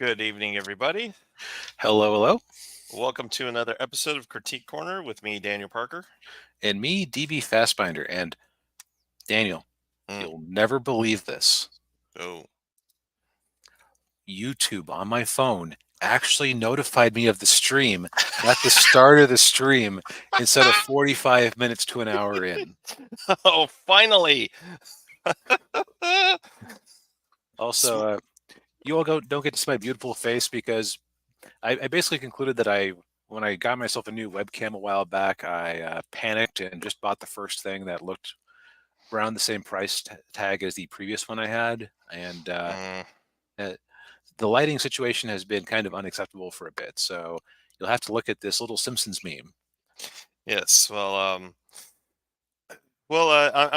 Good evening, everybody. Hello, hello. Welcome to another episode of Critique Corner with me, Daniel Parker. And me, DB Fastbinder. And Daniel, Mm. you'll never believe this. Oh, YouTube on my phone actually notified me of the stream at the start of the stream instead of 45 minutes to an hour in. oh, finally! Also, you all don't get to see my beautiful face because I basically concluded that when I got myself a new webcam a while back, I panicked and just bought the first thing that looked around the same price tag as the previous one I had. And Mm, uh, the lighting situation has been kind of unacceptable for a bit. So you'll have to look at this little Simpsons meme. yes. I'm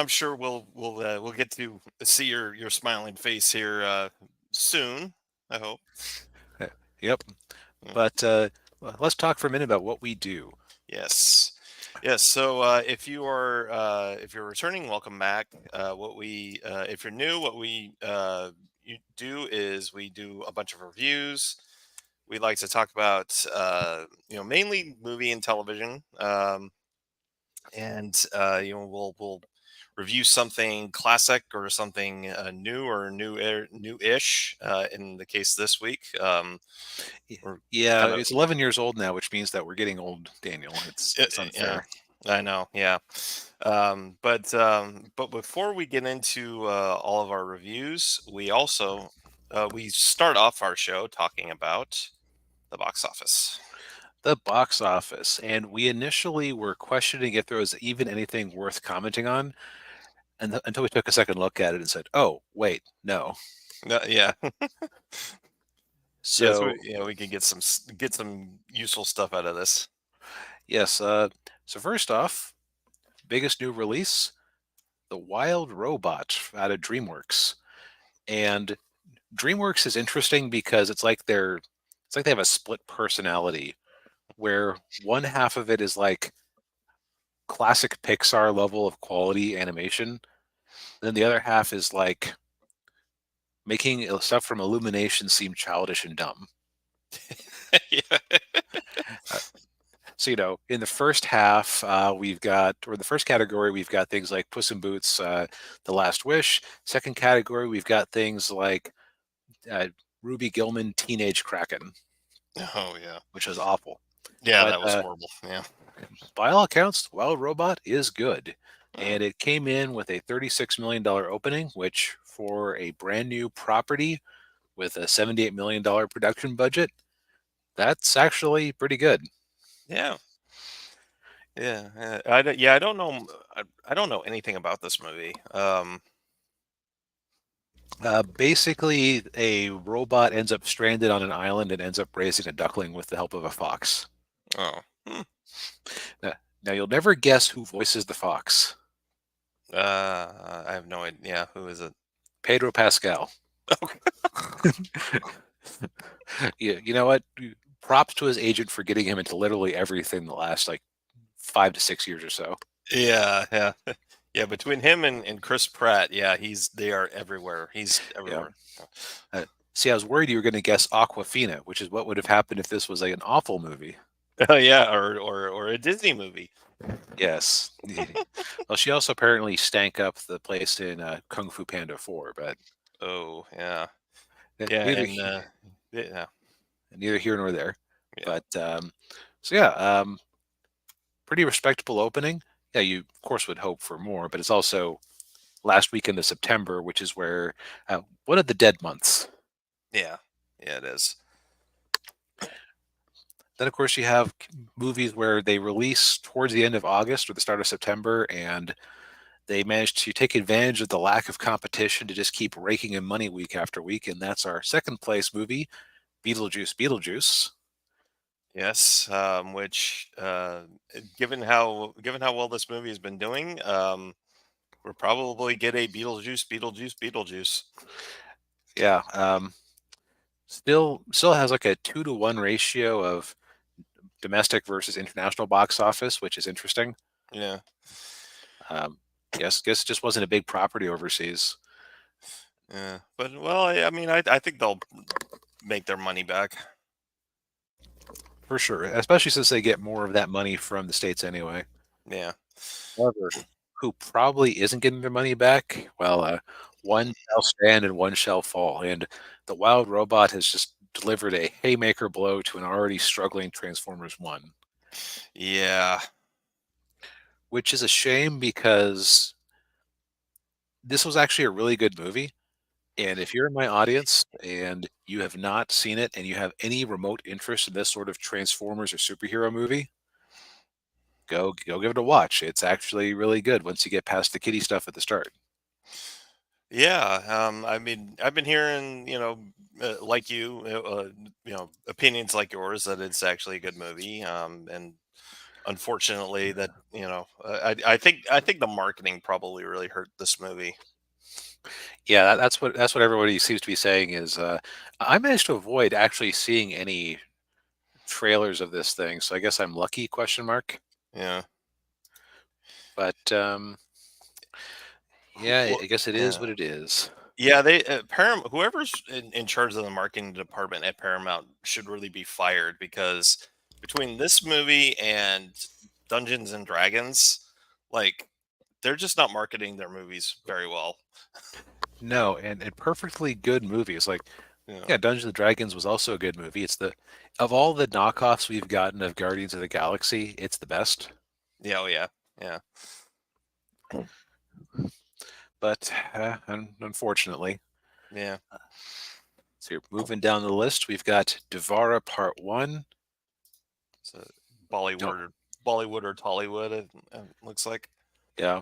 sure we'll get to see your smiling face here soon. I hope. Yep. Mm. But let's talk for a minute about what we do. Yes. Yes. So if you're returning, welcome back. If you're new, what we you do is we do a bunch of reviews. We like to talk about mainly movie and television, and we'll review something classic or something new or new-ish. In the case this week, we're Yeah, kind of it's 11 years old now, which means that we're getting old, Daniel. It's yeah. unfair. I know, yeah. But before we get into all of our reviews, we start off our show talking about the box office. The box office, and we initially were questioning if there was even anything worth commenting on, and until we took a second look at it and said, "Oh, wait, no." Yeah, yes, So we can get some useful stuff out of this. yes, so first off, biggest new release, The Wild Robot out of DreamWorks. And DreamWorks is interesting because it's like they have a split personality where one half of it is like classic Pixar level of quality animation. Then the other half is like making stuff from Illumination seem childish and dumb. Yeah. Uh, so in the first half, or the first category, we've got things like Puss in Boots, The Last Wish. Second category, we've got things like uh, Ruby Gillman, Teenage Kraken, Oh yeah, which is awful. yeah, But that was horrible. Yeah. by all accounts, Wild Robot is good. Mm. And it came in with a $36 million opening, which for a brand new property with a $78 million production budget, that's actually pretty good. Yeah, I don't know. I don't know anything about this movie. Basically, a robot ends up stranded on an island and ends up raising a duckling with the help of a fox. Oh, hmm. Now, you'll never guess who voices the fox. I have no idea. Yeah, who is it? Pedro Pascal. You know what? Props to his agent for getting him into literally everything the last like 5 to 6 years or so. Yeah, yeah, yeah. Between him and Chris Pratt, yeah, they are everywhere. He's Yeah. everywhere. See, I was worried you were going to guess Aquafina, which is what would have happened if this was like an awful movie. Oh yeah, or a Disney movie. Yes. Well, she also apparently stank up the place in Kung Fu Panda 4, but Oh yeah, eh, yeah, neither and yeah, neither here nor there. yeah, But so yeah, pretty respectable opening. Yeah, you of course would hope for more, but it's also last weekend of September, which is where one of the dead months. yeah, yeah. It is. Then of course you have movies where they release towards the end of August or the start of September, and they managed to take advantage of the lack of competition to just keep raking in money week after week, and that's our second place movie, Beetlejuice. Yes, which given how well this movie has been doing, we'll probably get a Beetlejuice. Yeah, still has like a 2-to-1 ratio of domestic versus international box office, which is interesting. Yeah. Um, yes, guess it just wasn't a big property overseas. Yeah, but well, I mean, I think they'll make their money back. for sure, especially since they get more of that money from the states anyway. Yeah. However, who probably isn't getting their money back? Well, one shall stand and one shall fall, and the wild robot has just delivered a haymaker blow to an already struggling Transformers 1, Yeah. which is a shame because this was actually a really good movie. And if you're in my audience and you have not seen it and you have any remote interest in this sort of Transformers or superhero movie, go give it a watch. It's actually really good once you get past the kiddie stuff at the start. Yeah, I mean, I've been hearing, like opinions like yours that it's actually a good movie. And unfortunately, that I think the marketing probably really hurt this movie. Yeah, that's what everybody seems to be saying is I managed to avoid actually seeing any trailers of this thing, so I guess I'm lucky question mark. Yeah. But yeah, Well, I guess it is yeah. what it is. Yeah, they Paramount, whoever's in charge of the marketing department at Paramount should really be fired because between this movie and Dungeons and Dragons, like they're just not marketing their movies very well. No, and perfectly good movies. Like, Yeah. yeah, Dungeons and Dragons was also a good movie. It's the of all the knockoffs we've gotten of Guardians of the Galaxy, it's the best. Yeah, oh yeah. Yeah. But unfortunately, Yeah. so you're moving down the list. We've got Devara Part One. So No, Bollywood or Tollywood it looks like. yeah,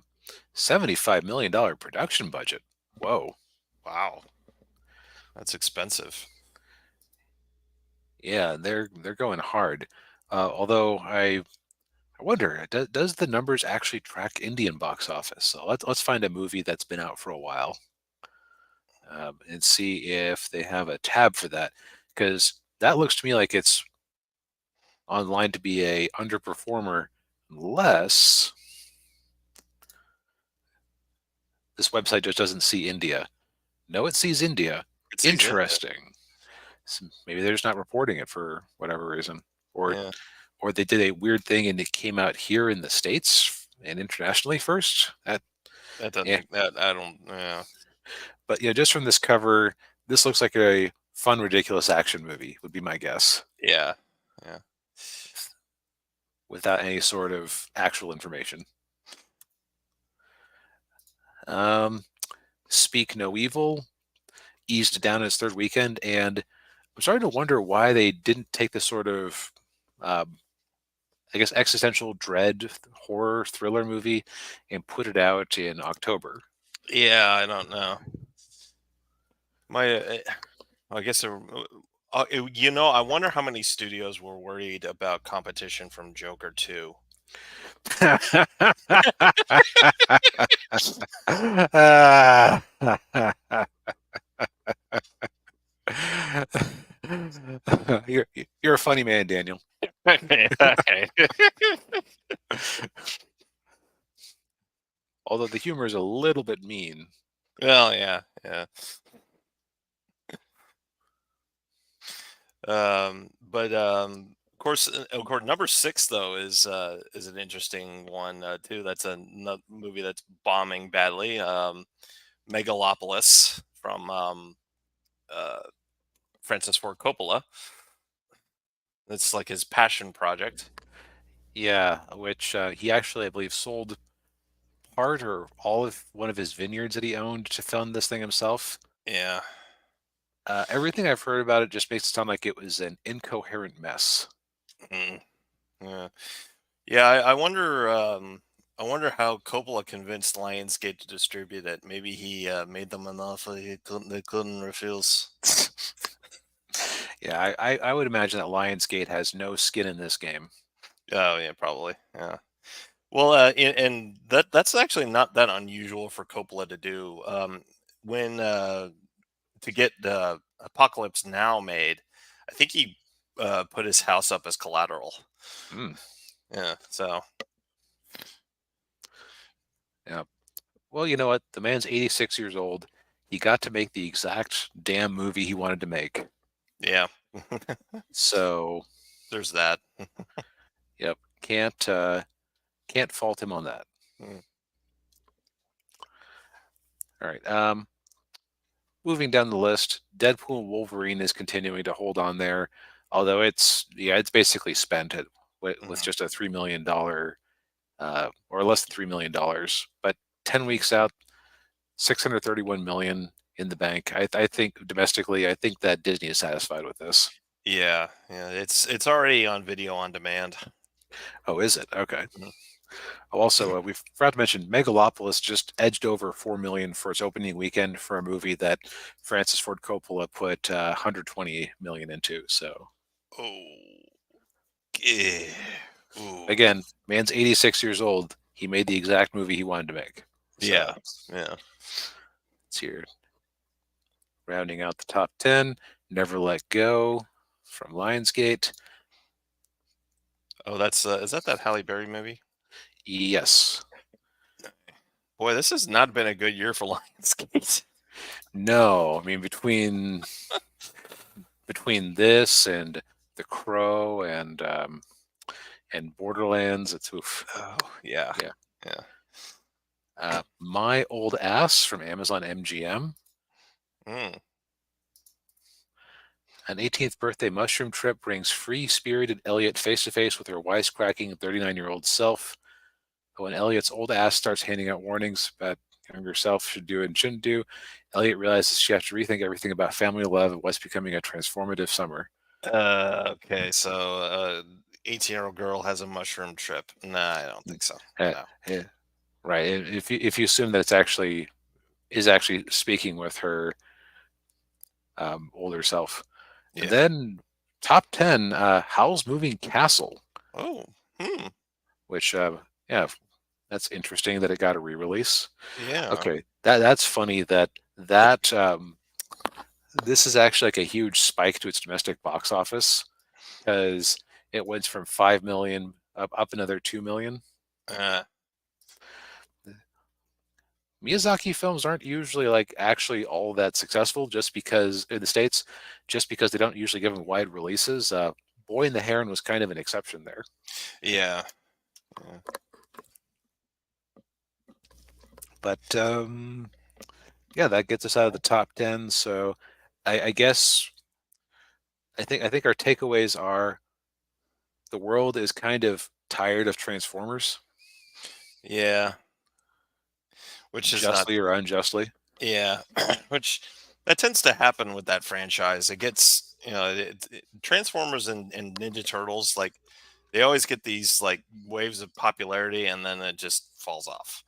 $75 million production budget. Whoa. Wow. That's expensive. Yeah, they're going hard. Although I wonder, does the numbers actually track Indian box office? So let's find a movie that's been out for a while and see if they have a tab for that, because that looks to me like it's online to be a underperformer, unless this website just doesn't see India. No, it sees India. It sees India. Interesting. Maybe they're just not reporting it for whatever reason, or Yeah. or they did a weird thing and it came out here in the States and internationally first. That That doesn't yeah, make that I don't yeah. but just from this cover, this looks like a fun, ridiculous action movie. Would be my guess, Yeah. Yeah. without any sort of actual information. Um, Speak No Evil eased down its third weekend, and I'm starting to wonder why they didn't take this sort of, um, I guess, existential dread horror thriller movie and put it out in October. Yeah, I don't know. My I guess I wonder how many studios were worried about competition from Joker 2. you're you're a funny man, Daniel. Okay. Although the humor is a little bit mean. Well, yeah, yeah. But of course, number 6 though is an interesting one too. That's a movie that's bombing badly. Megalopolis from uh, Francis Ford Coppola. It's like his passion project. Yeah, which he actually, I believe, sold part or all of one of his vineyards that he owned to fund this thing himself. Yeah. Everything I've heard about it just makes it sound like it was an incoherent mess. Mm, yeah. Yeah, I wonder how Coppola convinced Lionsgate to distribute it. Maybe he made them an offer they couldn't refuse. Yeah, I would imagine that Lionsgate has no skin in this game. Oh yeah, probably. Yeah. Well, and that's actually not that unusual for Coppola to do. When to get the Apocalypse Now made, I think he put his house up as collateral. Mm, Yeah. So yeah. Well, you know what? The man's 86 years old. He got to make the exact damn movie he wanted to make. Yeah. So, There's that. yep, can't fault him on that. Mm. All right. Moving down the list, Deadpool and Wolverine is continuing to hold on there, although it's basically spent with Mhm. just a $3 million or less than $3 million. But 10 weeks out, 631 million in the bank. I think domestically, I think that Disney is satisfied with this. Yeah, yeah, it's already on video on demand. Oh, is it? Okay. Mhm. Oh, also, we forgot to mention Megalopolis just edged over 4 million for its opening weekend for a movie that Francis Ford Coppola put 120 million into. So Oh, yeah. Ooh, again, man's 86 years old. He made the exact movie he wanted to make. So yeah, yeah. it's here, rounding out the top 10. Never Let Go from Lionsgate. Oh, that's is that Halle Berry movie? Yes. Boy, this has not been a good year for Lionsgate. No, I mean between this and The Crow and Borderlands, it's oof. Oh, yeah, Yeah. yeah. My Old Ass from Amazon MGM. Mm. An 18th birthday mushroom trip brings free-spirited Elliot face to face with her wisecracking 39-year-old self. But when Elliot's old ass starts handing out warnings about younger self should do and shouldn't do, Elliot realizes she has to rethink everything about family love and what's becoming a transformative summer. Okay, so 18-year-old girl has a mushroom trip. Nah, I don't think so. Uh, No. uh, right. If you assume that it's actually speaking with her older self, and Yeah. then top 10, Howl's Moving Castle, Oh. Hmm. which yeah, that's interesting that it got a re-release. Yeah. Okay, that's funny that this is actually like a huge spike to its domestic box office because it went from 5 million up another 2 million. Uh, Miyazaki films aren't usually like actually all that successful just because in the States, just because they don't usually give them wide releases. Boy and the Heron was kind of an exception there. yeah. Yeah. But yeah, that gets us out of the top 10. So I guess I think our takeaways are the world is kind of tired of Transformers, Yeah. Which is not. justly or unjustly. Yeah. Which that tends to happen with that franchise. It gets, Transformers and Ninja Turtles, like they always get these like waves of popularity and then it just falls off.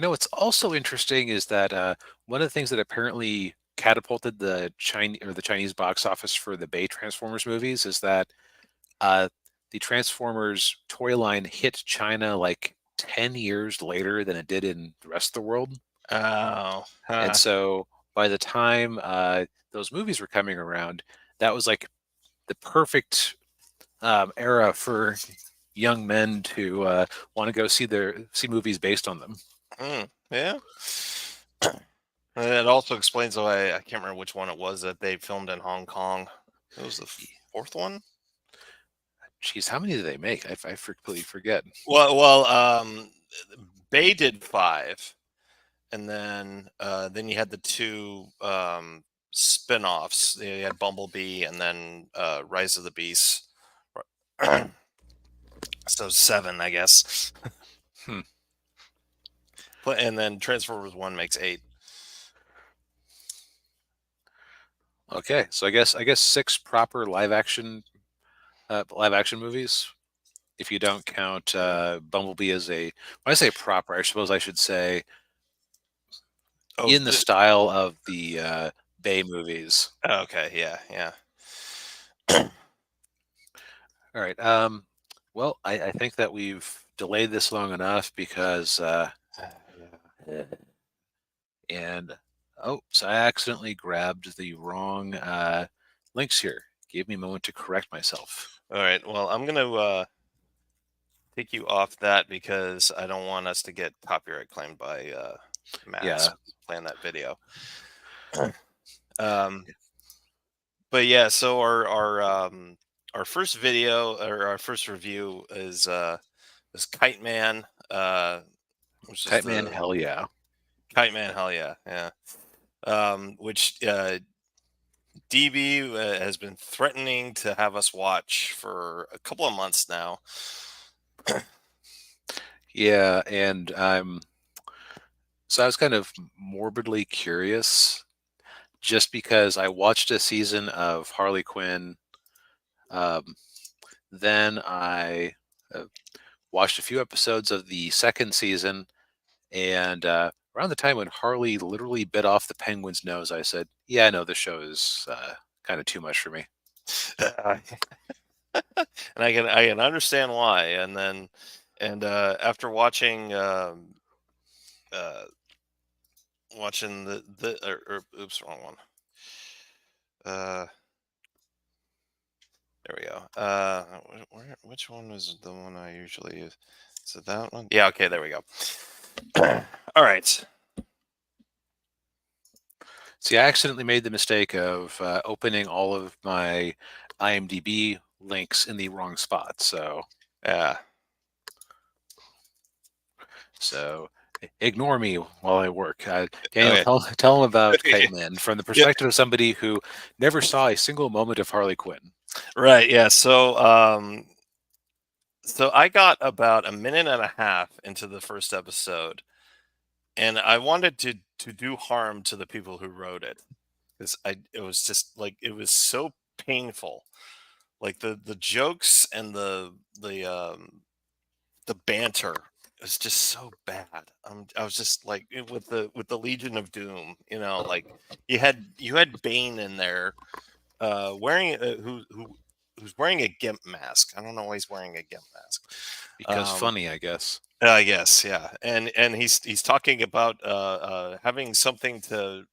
What's also interesting is that one of the things that apparently catapulted the Chinese box office for the Bay Transformers movies is that uh, the Transformers toy line hit China like 10 years later than it did in the rest of the world. Oh. And Huh. so by the time those movies were coming around, that was like the perfect era for young men to want to go see movies based on them. Yeah. And it also explains why I can't remember which one it was that they filmed in Hong Kong. It was the fourth one. Geez, how many did they make? I completely forget. Well, Bay did five, and then you had the two spin-offs. You had Bumblebee, and then Rise of the Beast. So seven, I guess. Hmm. And then Transformers One makes eight. Okay, so I guess six proper live action movies. If you don't count Bumblebee as a, when I say proper, I suppose I should say Oh, in the style of the Bay movies. okay, yeah, yeah. All right. Well, I think that we've delayed this long enough because Yeah. and oh, so I accidentally grabbed the wrong links here. Gave me a moment to correct myself. All right. Well, I'm gonna take you off that because I don't want us to get copyright claimed by Mass Yeah. playing that video. um, but yeah, so our first video or our first review is Kite Man, which is Kite Man, the hell yeah. Kite Man. Hell yeah, yeah. Which DB has been threatening to have us watch for a couple of months now. Yeah, and so I was kind of morbidly curious just because I watched a season of Harley Quinn. Um, then I uh, watched a few episodes of the second season, and around the time when Harley literally bit off the Penguin's nose, I said, "Yeah, I know this show is kind of too much for me." And I can understand why. And then after uh, watching oops, wrong one. Uh, there we go. Which one was the one I usually use? Is it that one? Yeah. Okay. There we go. All right. See, I accidentally made the mistake of opening all of my IMDb links in the wrong spot. Yeah. So ignore me while I work. Daniel, Okay. tell him about Kite Man from the Yeah. perspective of somebody who never saw a single moment of Harley Quinn. Right. Yeah. So I got about a minute and a half into the first episode, and I wanted to do harm to the people who wrote it, because I it was just like it was so painful. Like the jokes and the banter is just so bad. I was just like with the Legion of Doom, like you had Bane in there, wearing who's wearing a gimp mask. I don't know why he's wearing a gimp mask. Because Um, funny, I guess. yes, yeah, and he's talking about having something to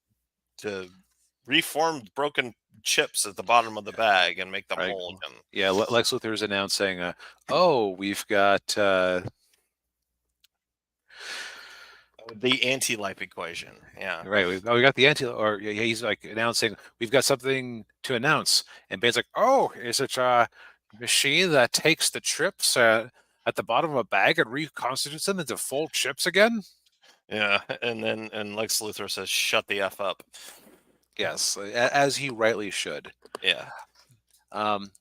reform broken chips at the bottom of the bag and make them Right? whole again. Yeah, Lex Luthor's announcing, "Oh, we've got The anti-life equation. Yeah. right. We got the anti." Or yeah, he's like announcing, "We've got something to announce," and Bane's like, "Oh, is it a machine that takes the chips at the bottom of a bag and reconstitutes them into full chips again?" Yeah, and Lex Luthor says, "Shut the f up." Yes, as he rightly should. Yeah. Um,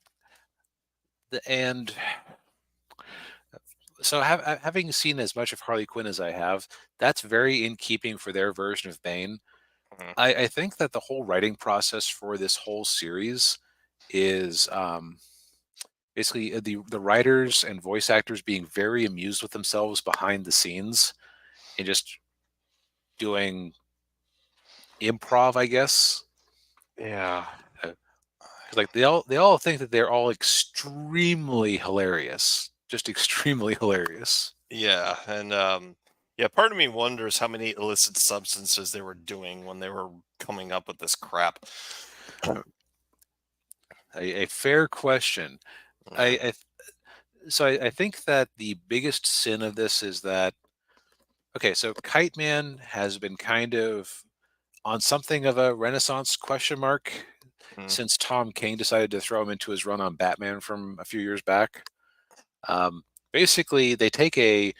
and so, having seen as much of Harley Quinn as I have, that's very in keeping for their version of Bane. Mhm. I think that the whole writing process for this whole series is basically the writers and voice actors being very amused with themselves behind the scenes and just doing improv, I guess. Yeah. 'Cause, like they all think that they're all extremely hilarious, just extremely hilarious. Yeah, and yeah, part of me wonders how many illicit substances they were doing when they were coming up with this crap. A fair question. I, Yeah. I I think that the biggest sin of this is that okay, so Kite Man has been kind of on something of a renaissance question mark Mhm. since Tom King decided to throw him into his run on Batman from a few years back. Um, Basically, they take a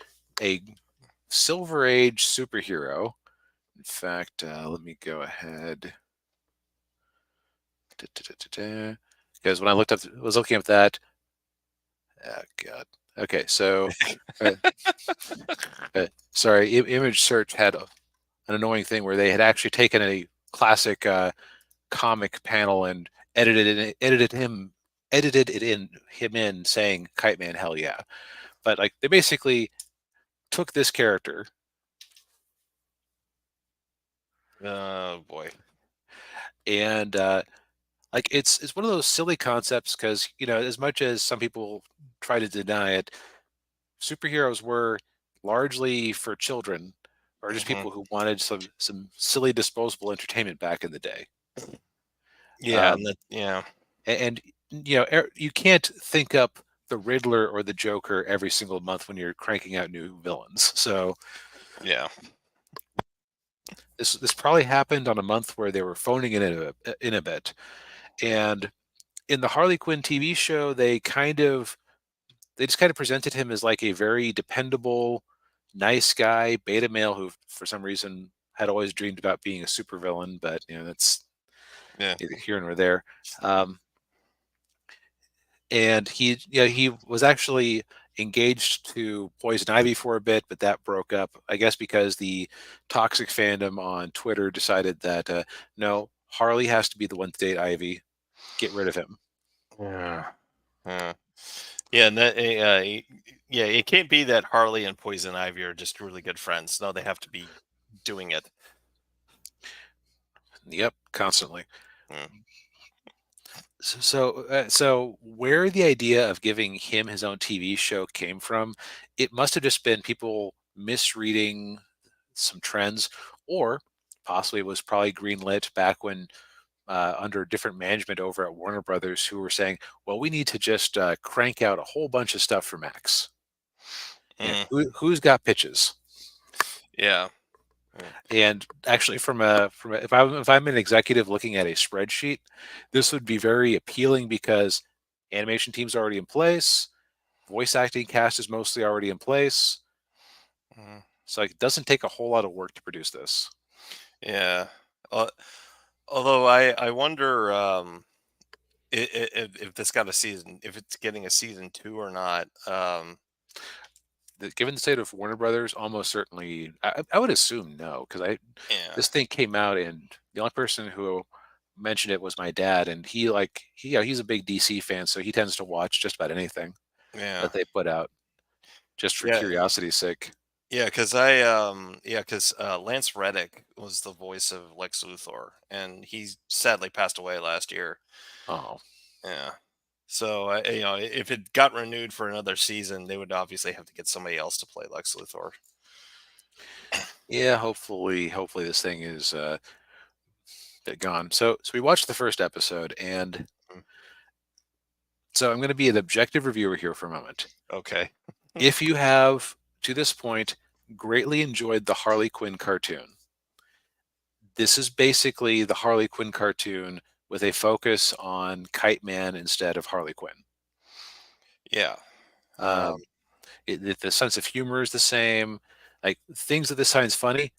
Silver Age superhero. In fact, let me go ahead because when I was looking up that. Oh God. Okay, so uh, sorry, image search had an annoying thing where they had actually taken a classic comic panel and edited it in him in saying "Kite Man, hell yeah," but like they basically took this character Oh boy. and like it's one of those silly concepts because as much as some people try to deny it, superheroes were largely for children or just Mhm. people who wanted some silly disposable entertainment back in the day. Yeah, Um, and yeah, and you can't think up the Riddler or the Joker every single month when you're cranking out new villains. So yeah, this probably happened on a month where they were phoning in a bit, And in the Harley Quinn TV show, they just kind of presented him as like a very dependable, nice guy, beta male who, for some reason, had always dreamed about being a supervillain. But that's Yeah. neither here nor there. Um, and he was actually engaged to Poison Ivy for a bit, but that broke up. I guess because the toxic fandom on Twitter decided that no, Harley has to be the one to date Ivy. Get rid of him. Yeah. Yeah. Yeah, and yeah, it can't be that Harley and Poison Ivy are just really good friends. No, they have to be doing it. Yep, constantly. Mm. So where the idea of giving him his own TV show came from, it must have just been people misreading some trends, or possibly it was probably greenlit back when under different management over at Warner Brothers, who were saying, "Well, we need to just crank out a whole bunch of stuff for Max." Mm. Who's got pitches? Yeah. Mm. And actually, if I'm an executive looking at a spreadsheet, this would be very appealing because animation team's already in place, voice acting cast is mostly already in place, Mm. so it doesn't take a whole lot of work to produce this. Yeah. Uh, Although I wonder if this got a season, if it's getting a season two or not. Given the state of Warner Brothers, almost certainly, I would assume no, because I Yeah. this thing came out and the only person who mentioned it was my dad, and he's a big DC fan, so he tends to watch just about anything Yeah. that they put out just for Yeah. curiosity's sake. Yeah, because Lance Reddick was the voice of Lex Luthor, and he sadly passed away last year. Oh, Yeah. So if it got renewed for another season, they would obviously have to get somebody else to play Lex Luthor. yeah. Hopefully this thing is gone. So we watched the first episode, and Mm. so I'm going to be an objective reviewer here for a moment. Okay. If you have to this point greatly enjoyed the Harley Quinn cartoon, this is basically the Harley Quinn cartoon with a focus on Kite Man instead of Harley Quinn. Yeah. Um, Um, the sense of humor is the same. Like things that this finds funny,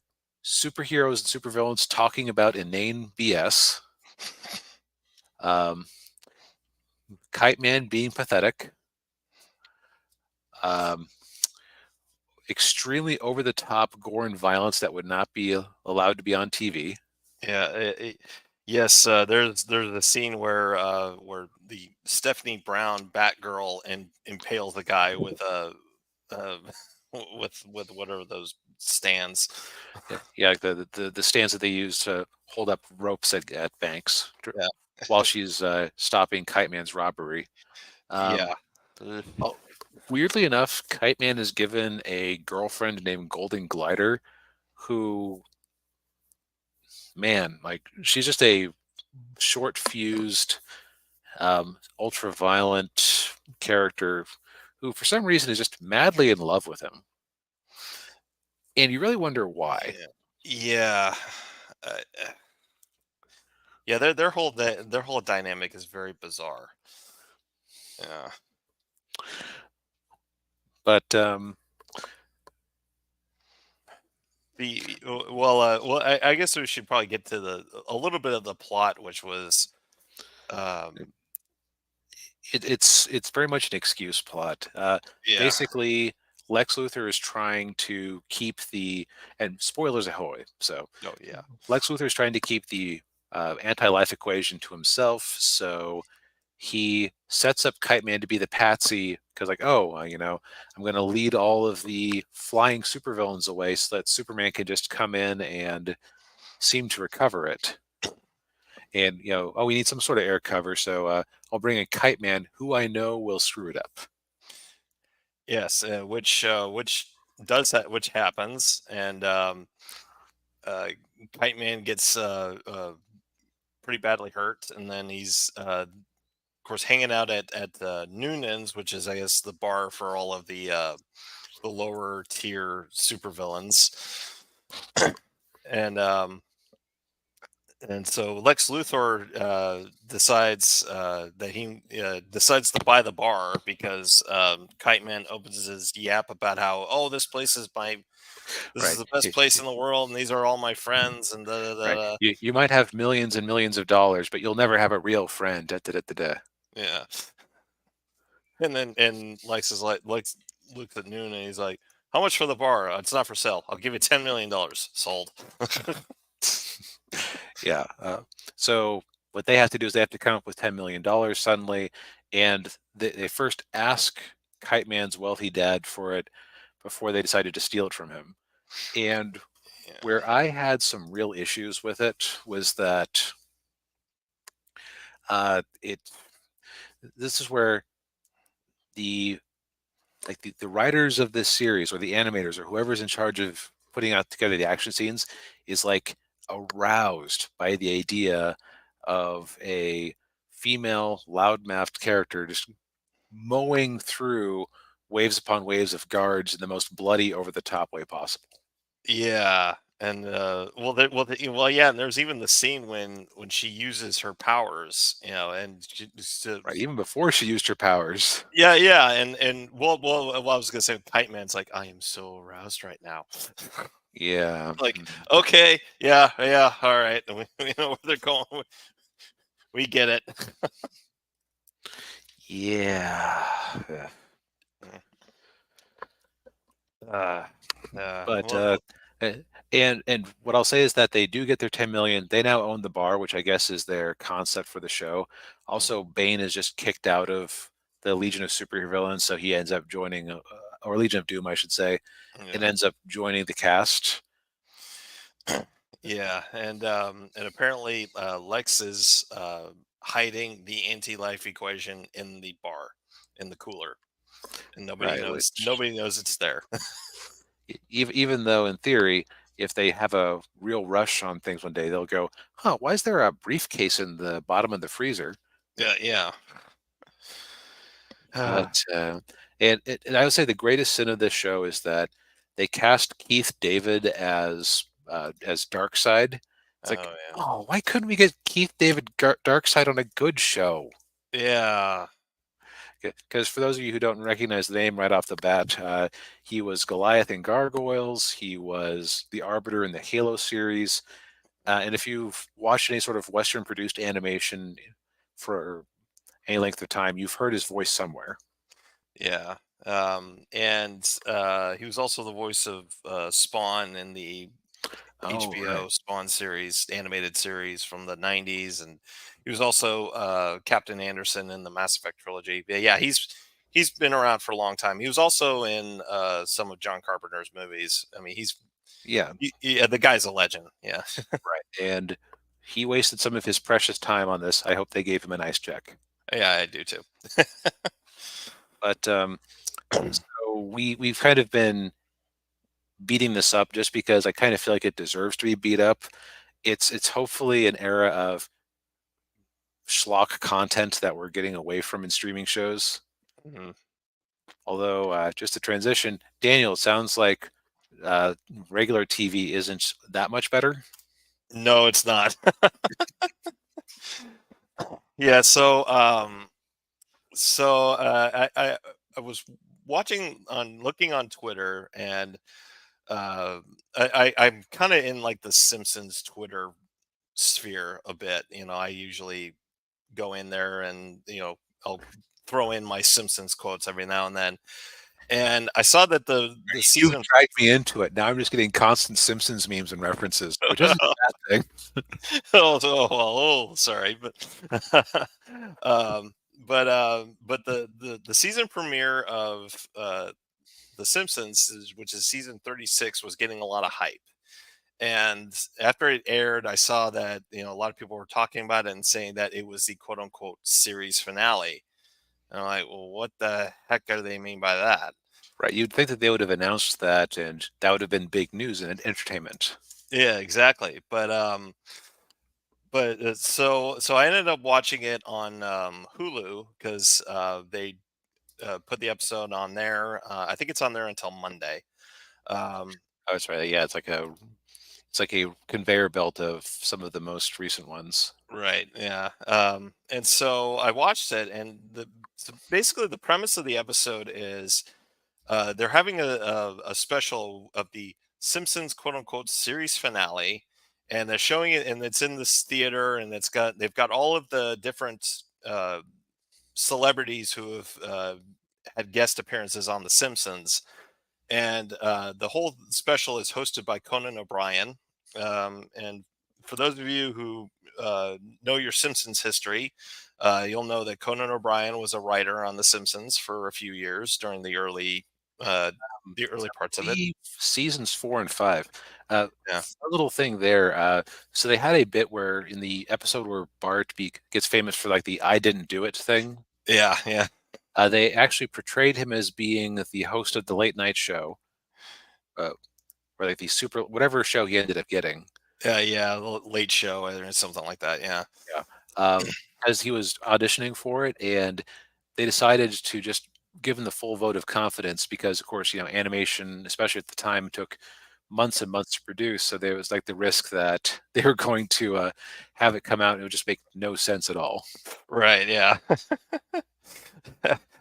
superheroes and supervillains talking about inane BS. Um, Kite Man being pathetic. Um, Extremely over the top gore and violence that would not be allowed to be on TV. yeah. Yes. There's a scene where the Stephanie Brown Batgirl and impales the guy with a uh, with whatever those stands. Yeah, yeah, like the stands that they use to hold up ropes at banks Yeah. while she's stopping Kite Man's robbery. Um, Yeah. Ugh. oh, Weirdly enough, Kite Man is given a girlfriend named Golden Glider, who, man, like she's just a short fused, ultra violent character who, for some reason, is just madly in love with him, and you really wonder why. Yeah. Yeah. Uh, uh, yeah, their whole dynamic is very bizarre. Yeah. But I guess we should probably get to a little bit of the plot, which was um it's very much an excuse plot. yeah. Basically, Lex Luthor is trying to keep the and spoilers ahoy. So Oh yeah. Lex Luthor is trying to keep the anti-life equation to himself. So he sets up Kite Man to be the patsy because, like, oh, I'm going to lead all of the flying supervillains away so that Superman can just come in and seem to recover it. And oh, we need some sort of air cover, so I'll bring a Kite Man who I know will screw it up. Yes, which which happens, and uh Kite Man gets pretty badly hurt, and then he's of course hanging out at Noonan's, which is, I guess, the bar for all of the lower tier supervillains. And And so Lex Luthor decides that he decides to buy the bar because Kite Man opens his yap about how, oh, this is Right. the best place in the world and these are all my friends and da da da Right. da. You might have millions and millions of dollars, but you'll never have a real friend. Da, da, da, da, da. Yeah. And then and Lex is like Lex looks at Noon and he's like, how much for the bar? It's not for sale. I'll give you $10 million. Sold. Yeah. So what they have to do is they have to come up with $10 million suddenly, and they first ask Kite Man's wealthy dad for it before they decided to steal it from him. And Yeah. where I had some real issues with it was that it this is where the the writers of this series or the animators or whoever's in charge of putting out together the action scenes is like aroused by the idea of a female loudmouthed character just mowing through waves upon waves of guards in the most bloody over the top way possible. Yeah, and well, yeah, and there's even the scene when she uses her powers, and Right, even before she used her powers. yeah, yeah, and well, I was gonna say, Kite Man's like, I am so aroused right now. Yeah. Like, okay, yeah, yeah, all right, we know where they're going. We get it. Yeah. Yeah. Uh, But well, a- and what I'll say is that they do get their 10 million. They now own the bar, which I guess is their concept for the show. Also, Bane is just kicked out of the Legion of Supervillains, so he ends up joining, or Legion of Doom, I should say, and yeah. ends up joining the cast. Yeah, and apparently Lex is hiding the anti-life equation in the bar, in the cooler, and nobody Right, knows. which Nobody knows it's there. even though in theory, if they have a real rush on things one day, they'll go, "Huh, why is there a briefcase in the bottom of the freezer?" Yeah, yeah. But Ah, and I would say the greatest sin of this show is that they cast Keith David as Darkseid. It's like, oh yeah, oh, why couldn't we get Keith David Darkseid on a good show? yeah, Because for those of you who don't recognize the name right off the bat, he was Goliath in Gargoyles. He was the Arbiter in the Halo series. And if you've watched any sort of Western produced animation for any length of time, you've heard his voice somewhere. yeah. And he was also the voice of Spawn in the Oh, right. HBO Spawn series, animated series from the '90s, and he was also Captain Anderson in the Mass Effect trilogy. Yeah, yeah, he's been around for a long time. He was also in some of John Carpenter's movies. I mean, Yeah, yeah, the guy's a legend. Yeah, right. And he wasted some of his precious time on this. I hope they gave him a nice check. yeah, I do too. But so we've kind of been beating this up just because I kind of feel like it deserves to be beat up. It's hopefully an era of schlock content that we're getting away from in streaming shows. Mhm. Although just a transition, Daniel, it sounds like uh, regular TV isn't that much better. No, it's not. Yeah, I was looking on Twitter, and I'm kind of in like the Simpsons Twitter sphere a bit. I usually go in there and I'll throw in my Simpsons quotes every now and then. And I saw that the You've season. dragged me into it. Now I'm just getting constant Simpsons memes and references, which isn't a bad thing. Sorry, um, but the season premiere of the Simpsons, which is season 36, was getting a lot of hype. And after it aired, I saw that a lot of people were talking about it and saying that it was the quote unquote series finale. And I'm like, well, what the heck do they mean by that? Right. You'd think that they would have announced that, and that would have been big news and entertainment. Yeah, exactly. But so I ended up watching it on Hulu because they put the episode on there. I think it's on there until Monday. Um, I was right. Yeah, it's It's like a conveyor belt of some of the most recent ones. Right. Yeah. And so I watched it, and basically the premise of the episode is they're having a special of the Simpsons quote unquote series finale, and they're showing it, and it's in this theater, and they've got all of the different celebrities who have had guest appearances on The Simpsons, and the whole special is hosted by Conan O'Brien. And for those of you who know your Simpsons history, you'll know that Conan O'Brien was a writer on The Simpsons for a few years during uh, the early I parts of it. believe seasons 4 and 5. Yeah, A little thing there. So they had a bit where in the episode where gets famous for like the "I didn't do it" thing. yeah, yeah, They actually portrayed him as being the host of the late night show, uh, or like the super whatever show he ended up getting. yeah. The Late Show or something like that. Yeah, Yeah. As he was auditioning for it, and they decided to just give him the full vote of confidence because, of course, animation, especially at the time, took months and months to produce. So there was like the risk that they were going to have it come out and it would just make no sense at all. right. Yeah.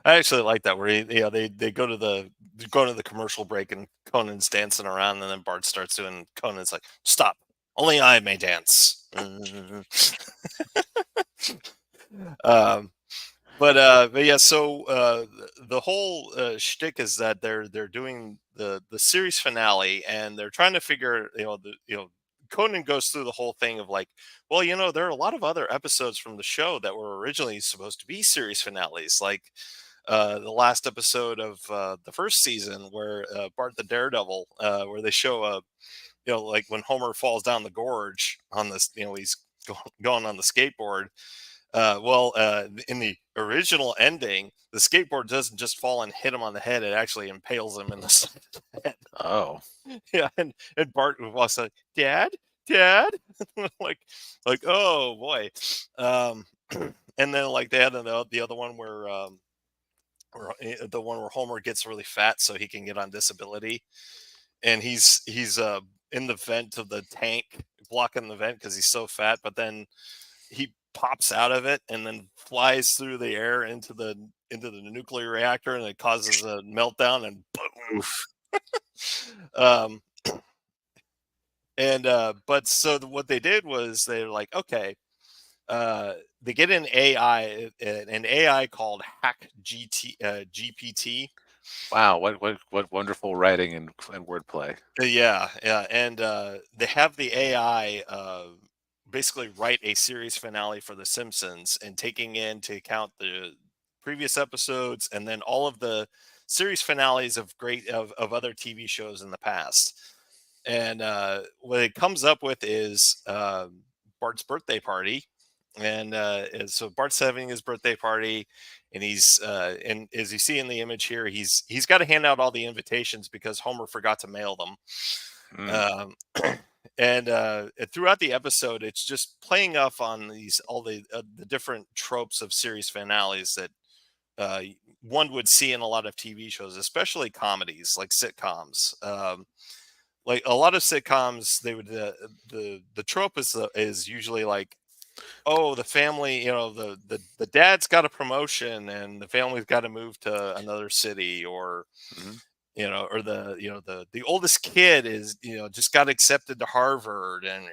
I actually like that where they go to the commercial break, and Conan's dancing around, and then Bart starts doing Conan's like, "Stop! Only I may dance." um, but yeah, so the whole shtick is that they're doing the series finale, and they're trying to figure, Conan goes through the whole thing of like, well, there are a lot of other episodes from the show that were originally supposed to be series finales, like the last episode of the first season where Bart the Daredevil, where they show like when Homer falls down the gorge on this, he's going on the skateboard. In the original ending, the skateboard doesn't just fall and hit him on the head; it actually impales him in the side of the head. Oh, Yeah, and Bart was like, "Dad, Dad," like, oh boy. Um, and then like they had the other one where Homer gets really fat so he can get on disability, and he's in the vent of the tank, blocking the vent because he's so fat, but then he pops out of it and then flies through the air into the nuclear reactor, and it causes a meltdown, and boom. oof. um but so what they did was they're like, okay, they get an AI called GPT. Wow, what wonderful writing and wordplay. Yeah, yeah, and they have the AI basically write a series finale for The Simpsons, and taking into account the previous episodes, and then all of the series finales of other TV shows in the past. And what it comes up with is Bart's birthday party, and so Bart's having his birthday party, and and as you see in the image here, he's got to hand out all the invitations because Homer forgot to mail them. Mm, um, and throughout the episode, it's just playing off on all the different tropes of series finales that uh, one would see in a lot of TV shows, especially comedies like sitcoms. Like a lot of sitcoms, they would the trope is usually like, oh, the family, the dad's got a promotion and the family's got to move to another city, or mhm, or the oldest kid is just got accepted to Harvard, and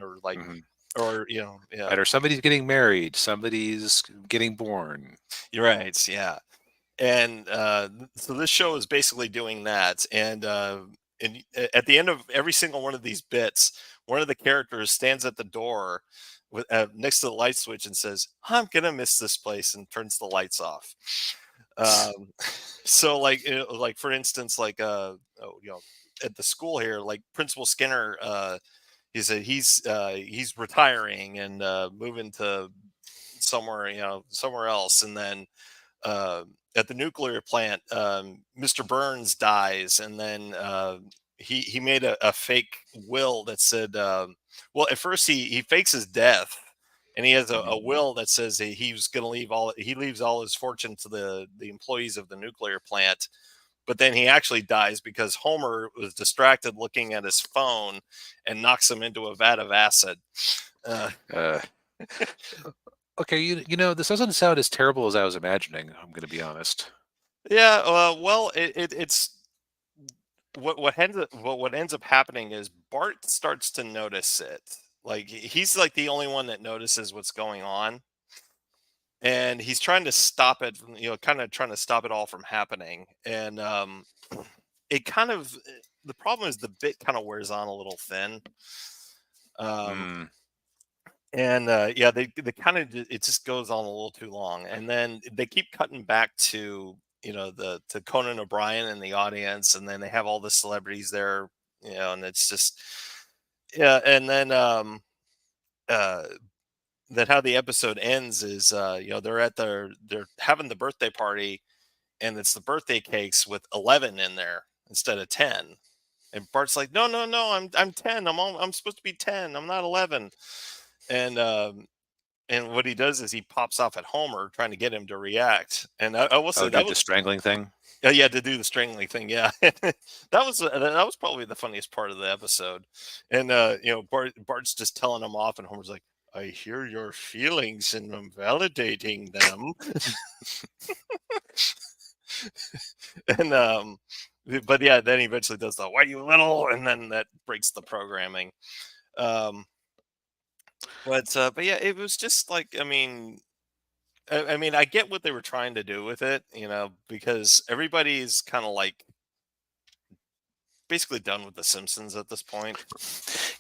or like, mhm. or yeah, Right, or somebody's getting married, somebody's getting born. you're right, yeah. And so this show is basically doing that, and at the end of every single one of these bits, one of the characters stands at the door next to the light switch and says, "I'm gonna miss this place," and turns the lights off. um, so like, like for instance, like at the school here, like Principal Skinner, he's retiring and moving to somewhere else, and then uh, at the nuclear plant, Mr. Burns dies, and then he made a fake will that said, well, at first he fakes his death, and he has a Mhm, will that says he was going to leave all he leaves all his fortune to the employees of the nuclear plant, but then he actually dies because Homer was distracted looking at his phone and knocks him into a vat of acid. Uh, Uh, okay, this doesn't sound as terrible as I was imagining. I'm going to be honest. yeah, well, it's what ends up happening is Bart starts to notice it. Like he's like the only one that notices what's going on, and he's trying to stop it. Kind of trying to stop it all from happening. And it kind of the problem is the bit kind of wears on a little thin. Um, Mm, and yeah, they kind of it just goes on a little too long, and then they keep cutting back to the to Conan O'Brien in the audience, and then they have all the celebrities there, and it's just yeah, and uh then how the episode ends is they're having the birthday party, and it's the birthday cakes with 11 in there instead of 10. And Bart's like, no, no, no, I'm 10. I'm supposed to be 10. I'm not 11. And and what he does is he pops off at Homer trying to get him to react. And I will oh, say do that the was strangling thing. yeah, to do the strangling thing. Yeah, that was probably the funniest part of the episode. And Bart's just telling him off, and Homer's like, I hear your feelings and I'm validating them. And but yeah, then he eventually does the "Why you little," and then that breaks the programming. Um, but yeah, it was just like I mean, I get what they were trying to do with it, because everybody's kind of like basically done with The Simpsons at this point.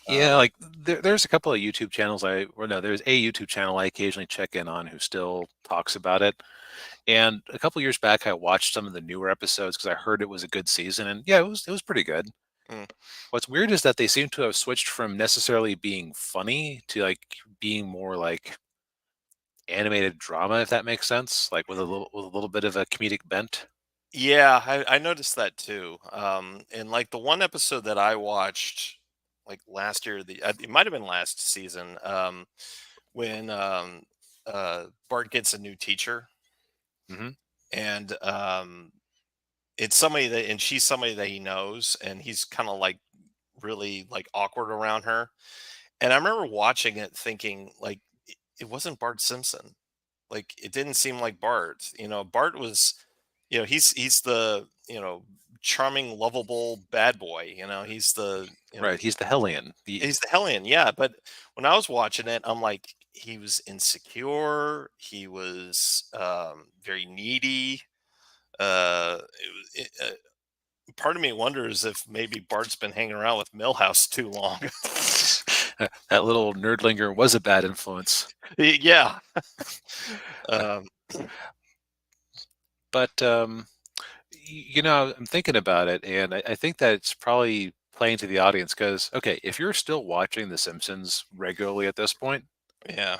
Yeah, Um, like there's a couple of YouTube channels or no, there's a YouTube channel I occasionally check in on who still talks about it. And a couple years back, I watched some of the newer episodes because I heard it was a good season, and yeah, it was pretty good. mm, What's weird is that they seem to have switched from necessarily being funny to like being more like animated drama, if that makes sense, like with a little bit of a comedic bent. yeah, I noticed that too. And like the one episode that I watched like last year, it might have been last season, when Bart gets a new teacher, Hmm. and it's somebody and she's somebody that he knows, and he's kind of like really like awkward around her. And I remember watching it thinking like it wasn't Bart Simpson. Like it didn't seem like Bart. Bart was, he's the, charming, lovable bad boy. He's the, Right, he's the Hellion. he's the hellion. Yeah. But when I was watching it, I'm like, he was insecure. He was very needy. Part of me wonders if maybe Bart's been hanging around with Millhouse too long. That little nerdlinger was a bad influence. Yeah. um, But I'm thinking about it, and I think that it's probably playing to the audience because, okay, if you're still watching The Simpsons regularly at this point, yeah.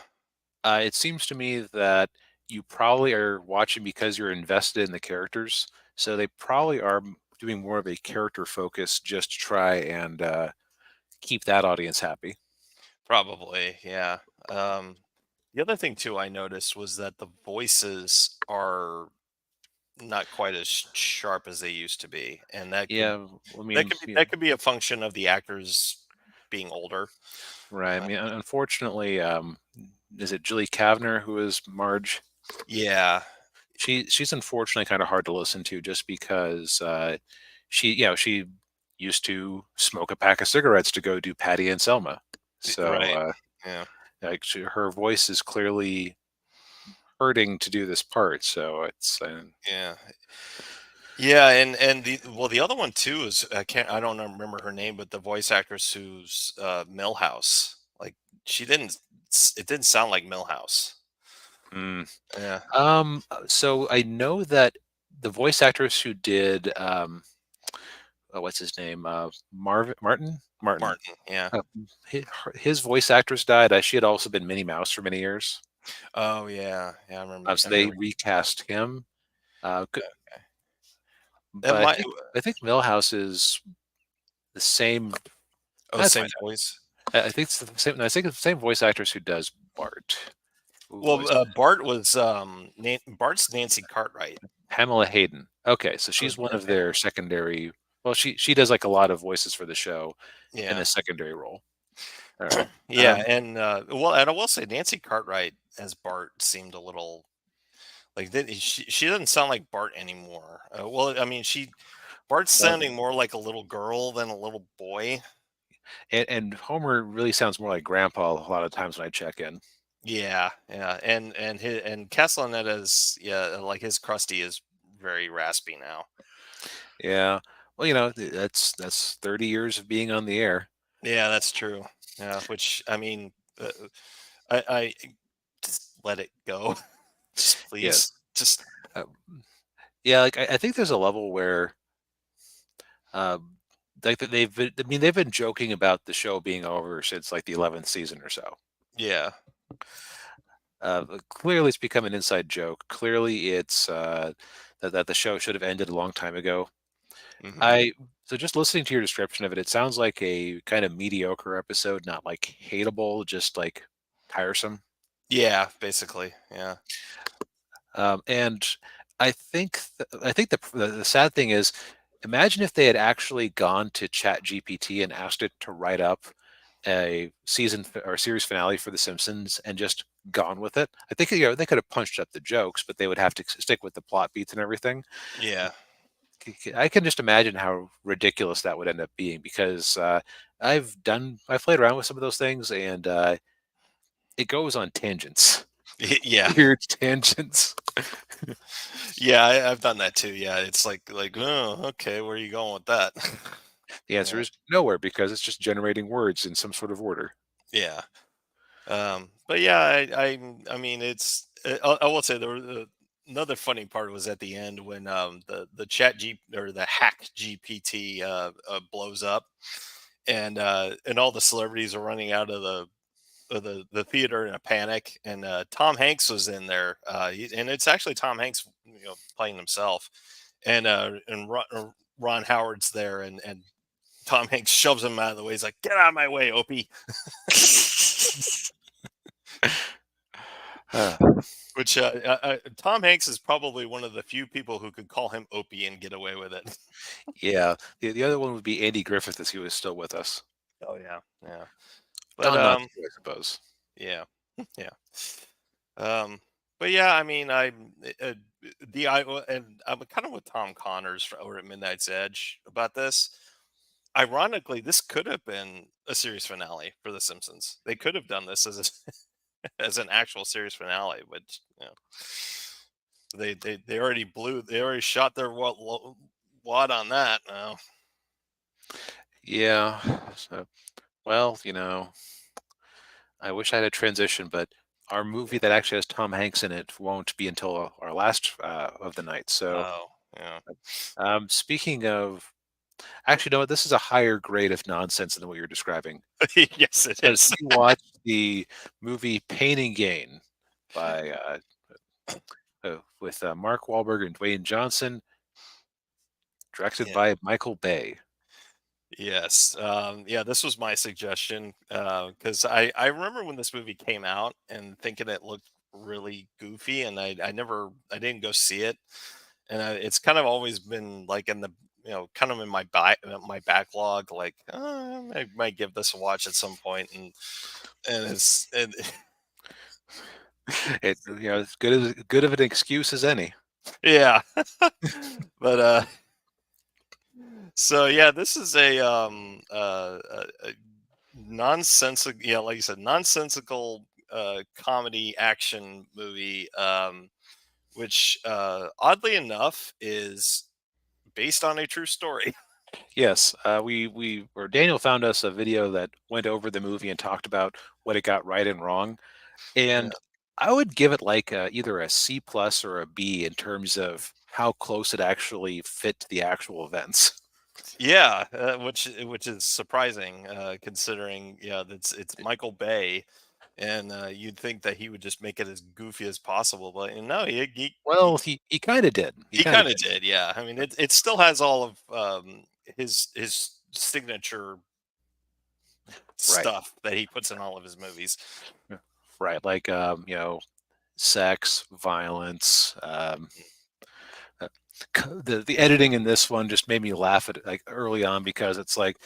it seems to me that you probably are watching because you're invested in the characters. So they probably are doing more of a character focus just to try and keep that audience happy. Probably, yeah. Um, the other thing too I noticed was that the voices are not quite as sharp as they used to be, and that could Yeah, I that mean, could be that could be a function of the actors being older. right. I Uh, mean, unfortunately, is it Julie Kavner who is Marge? yeah, She's unfortunately kind of hard to listen to just because she used to smoke a pack of cigarettes to go do Patty and Selma. So right. Yeah, like her voice is clearly hurting to do this part. So it's yeah, yeah. And the other one too is I don't remember her name, but the voice actress who's Millhouse. Like it didn't sound like Millhouse. mm. Yeah, So I know that the voice actress who did what's his name, Martin. Martin. Yeah. Uh, his voice actress died. She had also been Minnie Mouse for many years. Oh yeah, yeah. I remember. I So they remember. recast him. Okay. And But I think Millhouse is the same. oh, That's same fine. voice. I think it's the same. I think it's the same voice actress who does Bart. Who Well, was Bart was Bart's Nancy Cartwright. Pamela Hayden? Okay, so or she's one of deadpan. their secondary. Well, she does like a lot of voices for the show in Yeah. a secondary role. All right. Yeah, and well, and I will say Nancy Cartwright as Bart seemed a little like she doesn't sound like Bart anymore. Well, I mean, Bart's Uh, sounding more like a little girl than a little boy. and Homer really sounds more like Grandpa a lot of times when I check in. Yeah, yeah, and Castellaneta's like his crusty is very raspy now. Yeah. Well, that's 30 years of being on the air. Yeah, that's true. Yeah, which I mean, I just let it go, just please, Yes. just Uh, yeah, like I think there's a level where um like I mean they've been joking about the show being over since like the 11th season or so. yeah. Clearly, it's become an inside joke. Clearly, it's that the show should have ended a long time ago. Hmm. I so just listening to your description of it, it sounds like a kind of mediocre episode, not like hateable, just like tiresome. Yeah, basically. Yeah. And I think the sad thing is, imagine if they had actually gone to Chat GPT and asked it to write up a or series finale for The Simpsons and just gone with it. I think they could have punched up the jokes, but they would have to stick with the plot beats and everything. Yeah. I can just imagine how ridiculous that would end up being because I've played around with some of those things and it goes on tangents, Yeah. weird tangents. Yeah, I've done that too. Yeah, it's like, oh, okay, where are you going with that? The answer Yeah, is nowhere because it's just generating words in some sort of order. yeah. But yeah, I mean, I will say there was another funny part was at the end when the chat G or the hack GPT blows up, and all the celebrities are running out of the theater in a panic, and Tom Hanks was in there, and it's actually Tom Hanks, playing himself, and Ron Howard's there, and Tom Hanks shoves him out of the way. He's like, "Get out of my way, Opie." Uh, Which Tom Hanks is probably one of the few people who could call him Opie and get away with it. yeah, the other one would be Andy Griffith if he was still with us. Oh yeah, yeah. But Don Knotts, too, I suppose. yeah, yeah. Um, but yeah, I mean, uh, and I'm kind of with Tom Connors over at Midnight's Edge about this. Ironically, this could have been a series finale for The Simpsons. They could have done this as as an actual series finale, but they already they already shot their wad on that now. Yeah. So, well, I wish I had a transition, but our movie that actually has Tom Hanks in it won't be until our last of the night. So, Oh, yeah. speaking of, actually, no, this is a higher grade of nonsense than what you're describing. Yes, it So, is. we watched the movie Pain and Gain by with Mark Wahlberg and Dwayne Johnson, directed Yeah. by Michael Bay. Yes. Yeah, this was my suggestion because I remember when this movie came out and thinking it looked really goofy, and I didn't go see it, and it's kind of always been like in the kind of in my backlog, like I might give this a watch at some point, and it's and As good of an excuse as any. yeah, but so yeah, this is a nonsensical, yeah, like you said, nonsensical comedy action movie, which oddly enough is based on a true story. Yes, we or Daniel found us a video that went over the movie and talked about what it got right and wrong, Yeah, and I would give it like either a C plus or a B in terms of how close it actually fit to the actual events. yeah, which is surprising considering it's Michael Bay, and you'd think that he would just make it as goofy as possible, but no, Well, he kind of did. He he kind of kind of did. did. Yeah, I mean it still has all of his signature Right. stuff that he puts in all of his movies. Yeah. Right. Like sex, violence, The editing in this one just made me laugh at like early on because it's like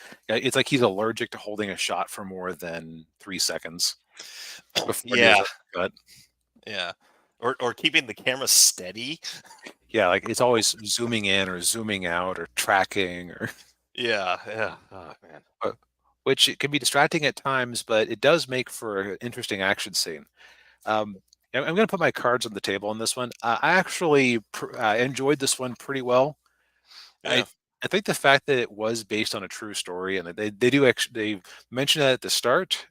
he's allergic to holding a shot for more than 3 seconds before he has Yeah, a cut. yeah. Or keeping the camera steady. Yeah, like it's always zooming in or zooming out or tracking or Yeah, yeah. Oh man. uh, which it can be distracting at times, but it does make for an interesting action scene. Um, I'm going to put my cards on the table on this one. I actually enjoyed this one pretty well. I Yeah. I think the fact that it was based on a true story and that they do actually they mention that at the start,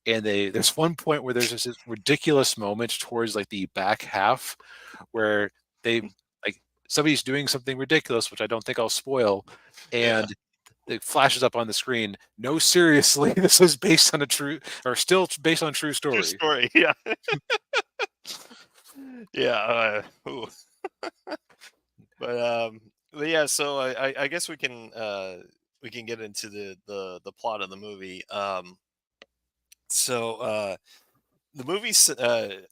and there's one point where there's this ridiculous moment towards like the back half where they like somebody's doing something ridiculous, which I don't think I'll spoil, Yeah. and it flashes up on the screen. No, seriously, this is based on a true or still based on a true True story. story. Yeah. Yeah. Ooh. But but yeah, so I guess we can get into the plot of the movie. So the movie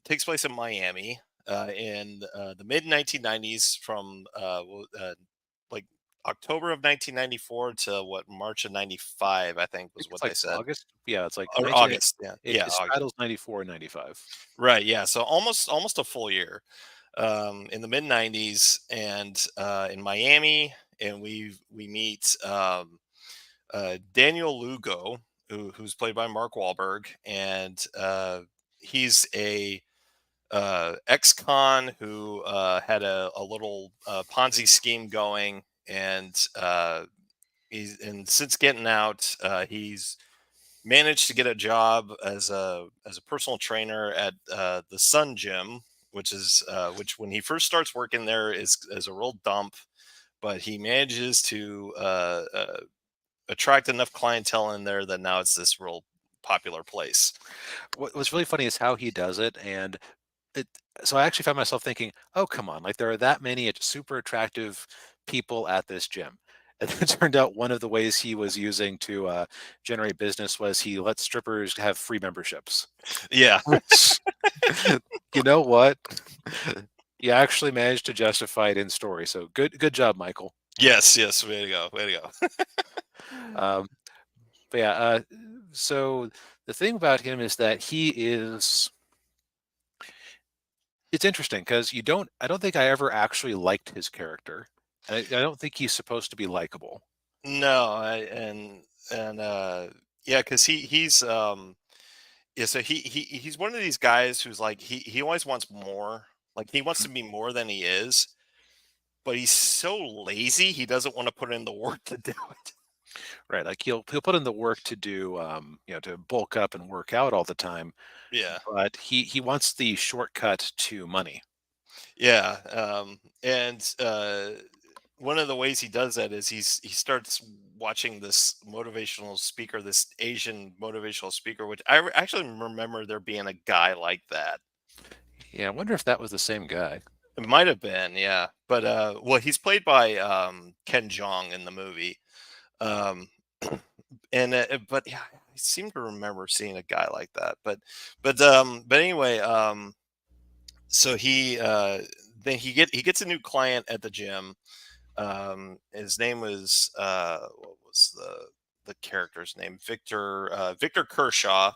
takes place in Miami in the mid 1990s from like October of 1994 to what March of 95, I think think was it's what they like said. August. Yeah, it's like Or 19. August. Yeah. It, Yeah, it August. straddles 94 and 95. Right, yeah, so almost a full year, in the mid '90s, and in Miami, and we meet Daniel Lugo, who's played by Mark Wahlberg, and he's a ex-con who had a little Ponzi scheme going, and since getting out, he's managed to get a job as a personal trainer at the Sun Gym, which when he first starts working there is a real dump, but he manages to attract enough clientele in there that now it's this real popular place. What's really funny is how he does it, and it. So I actually found myself thinking, "Oh, come on! Like there are that many super attractive people at this gym." And it turned out one of the ways he was using to generate business was he let strippers have free memberships. Yeah. Which, you know what? You actually managed to justify it in story. So good job, Michael. Yes. Yes. Way to go. Way to go. Um, but yeah, so the thing about him is that he is it's interesting because I don't think I ever actually liked his character. I don't think he's supposed to be likable. No. And yeah, because yeah, so he's one of these guys who's like he always wants more. Like he wants to be more than he is, but he's so lazy he doesn't want to put in the work to do it. Right? Like he'll put in the work to do to bulk up and work out all the time, Yeah, but he wants the shortcut to money. yeah, and one of the ways he does that is he starts watching this motivational speaker, this Asian motivational speaker, which actually remember there being a guy like that. Yeah, I wonder if that was the same guy. It might have been, yeah, but well, he's played by Ken Jeong in the movie. Um, and but yeah, I seem to remember seeing a guy like that. But anyway, so he gets a new client at the gym. His name was what was the character's name? Victor Kershaw.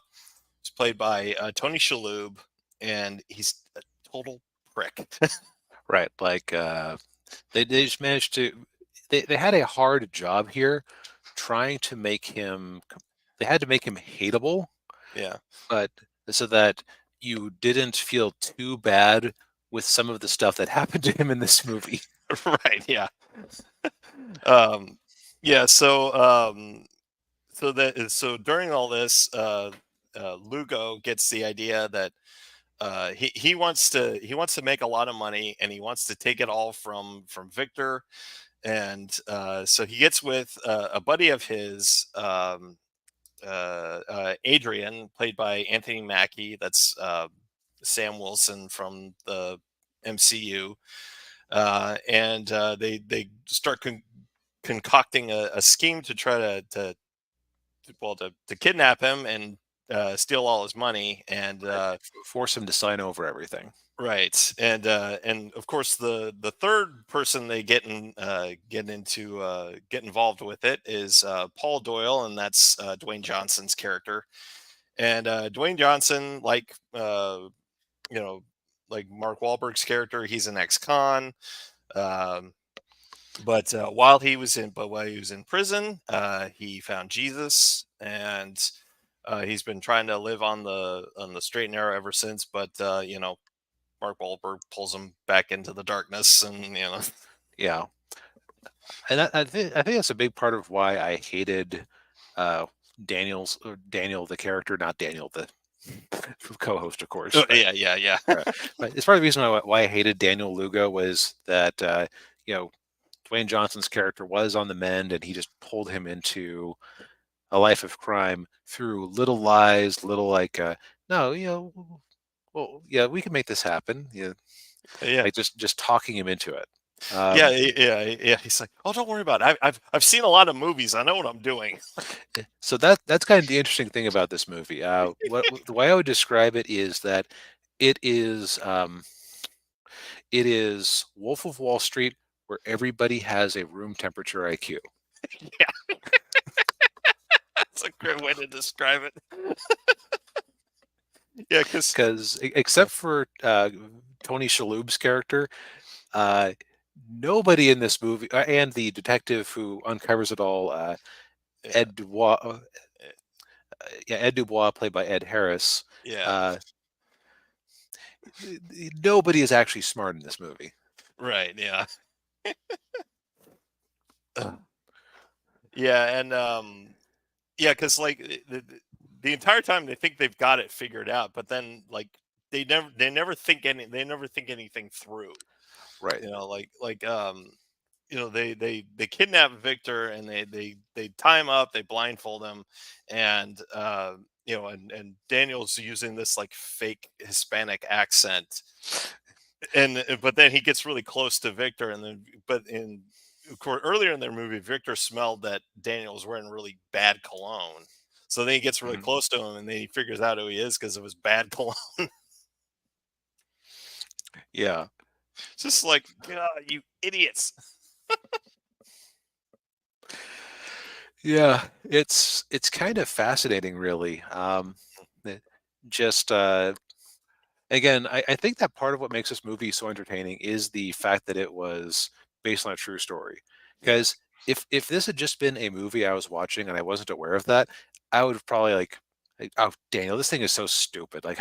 He's played by Tony Shalhoub, and he's a total prick. Right? Like they just managed to they had a hard job here trying to make him they had to make him hateable, Yeah. but so that you didn't feel too bad with some of the stuff that happened to him in this movie. Right. Yeah. Um, yeah. So during all this, Lugo gets the idea that he wants to make a lot of money, and he wants to take it all from Victor, and so he gets with a buddy of his, Adrian, played by Anthony Mackie. That's Sam Wilson from the MCU, and they start concocting a scheme to try to kidnap him and steal all his money. And Right. Force him to sign over everything. Right, and of course the third person they get involved with it is Paul Doyle, and that's Dwayne Johnson's character. And Dwayne Johnson, you know, like Mark Wahlberg's character, he's an ex-con. Um, but while he was in prison, he found Jesus, and he's been trying to live on the straight and narrow ever since. But Mark Wahlberg pulls him back into the darkness, and Yeah, and I think that's a big part of why I hated uh, Daniel the character, not Daniel the co-host, of course. oh, But yeah, yeah, yeah, but it's part of the reason why I hated Daniel Lugo was that you know Dwayne Johnson's character was on the mend, and he just pulled him into a life of crime through little lies, little like, no, well, yeah, we can make this happen. Yeah, yeah, like just talking him into it. yeah, Um, yeah. He's like, oh, don't worry about it. I've seen a lot of movies. I know what I'm doing. so that's kind of the interesting thing about this movie. The way I would describe it is that it is um, it is Wolf of Wall Street, where everybody has a room temperature IQ. Yeah, that's a great way to describe it. Yeah, because Because except for Tony Shalhoub's character, uh, nobody in this movie, and the detective who uncovers it all, yeah, Ed Dubois, eh, yeah, Ed Dubois, played by Ed Harris. yeah, Uh, Nobody is actually smart in this movie. right, yeah. Yeah, and yeah, because like the entire time they think they've got it figured out, but then like they never think anything through. Right. They kidnap Victor, and they tie him up, they blindfold him, and and Daniel's using this like fake Hispanic accent, and but then he gets really close to Victor, and then but in of course earlier in their movie, Victor smelled that Daniel was wearing really bad cologne. So then he gets really Mhm. close to him, and then he figures out who he is because of his bad cologne. Yeah. It's just like, God, you idiots. Yeah. It's kind of fascinating, really. It- just again, I think that part of what makes this movie so entertaining is the fact that it was based on a true story. Yeah. Because if this had just been a movie I was watching and I wasn't aware of that, I would have probably like, oh, Daniel, this thing is so stupid. Like,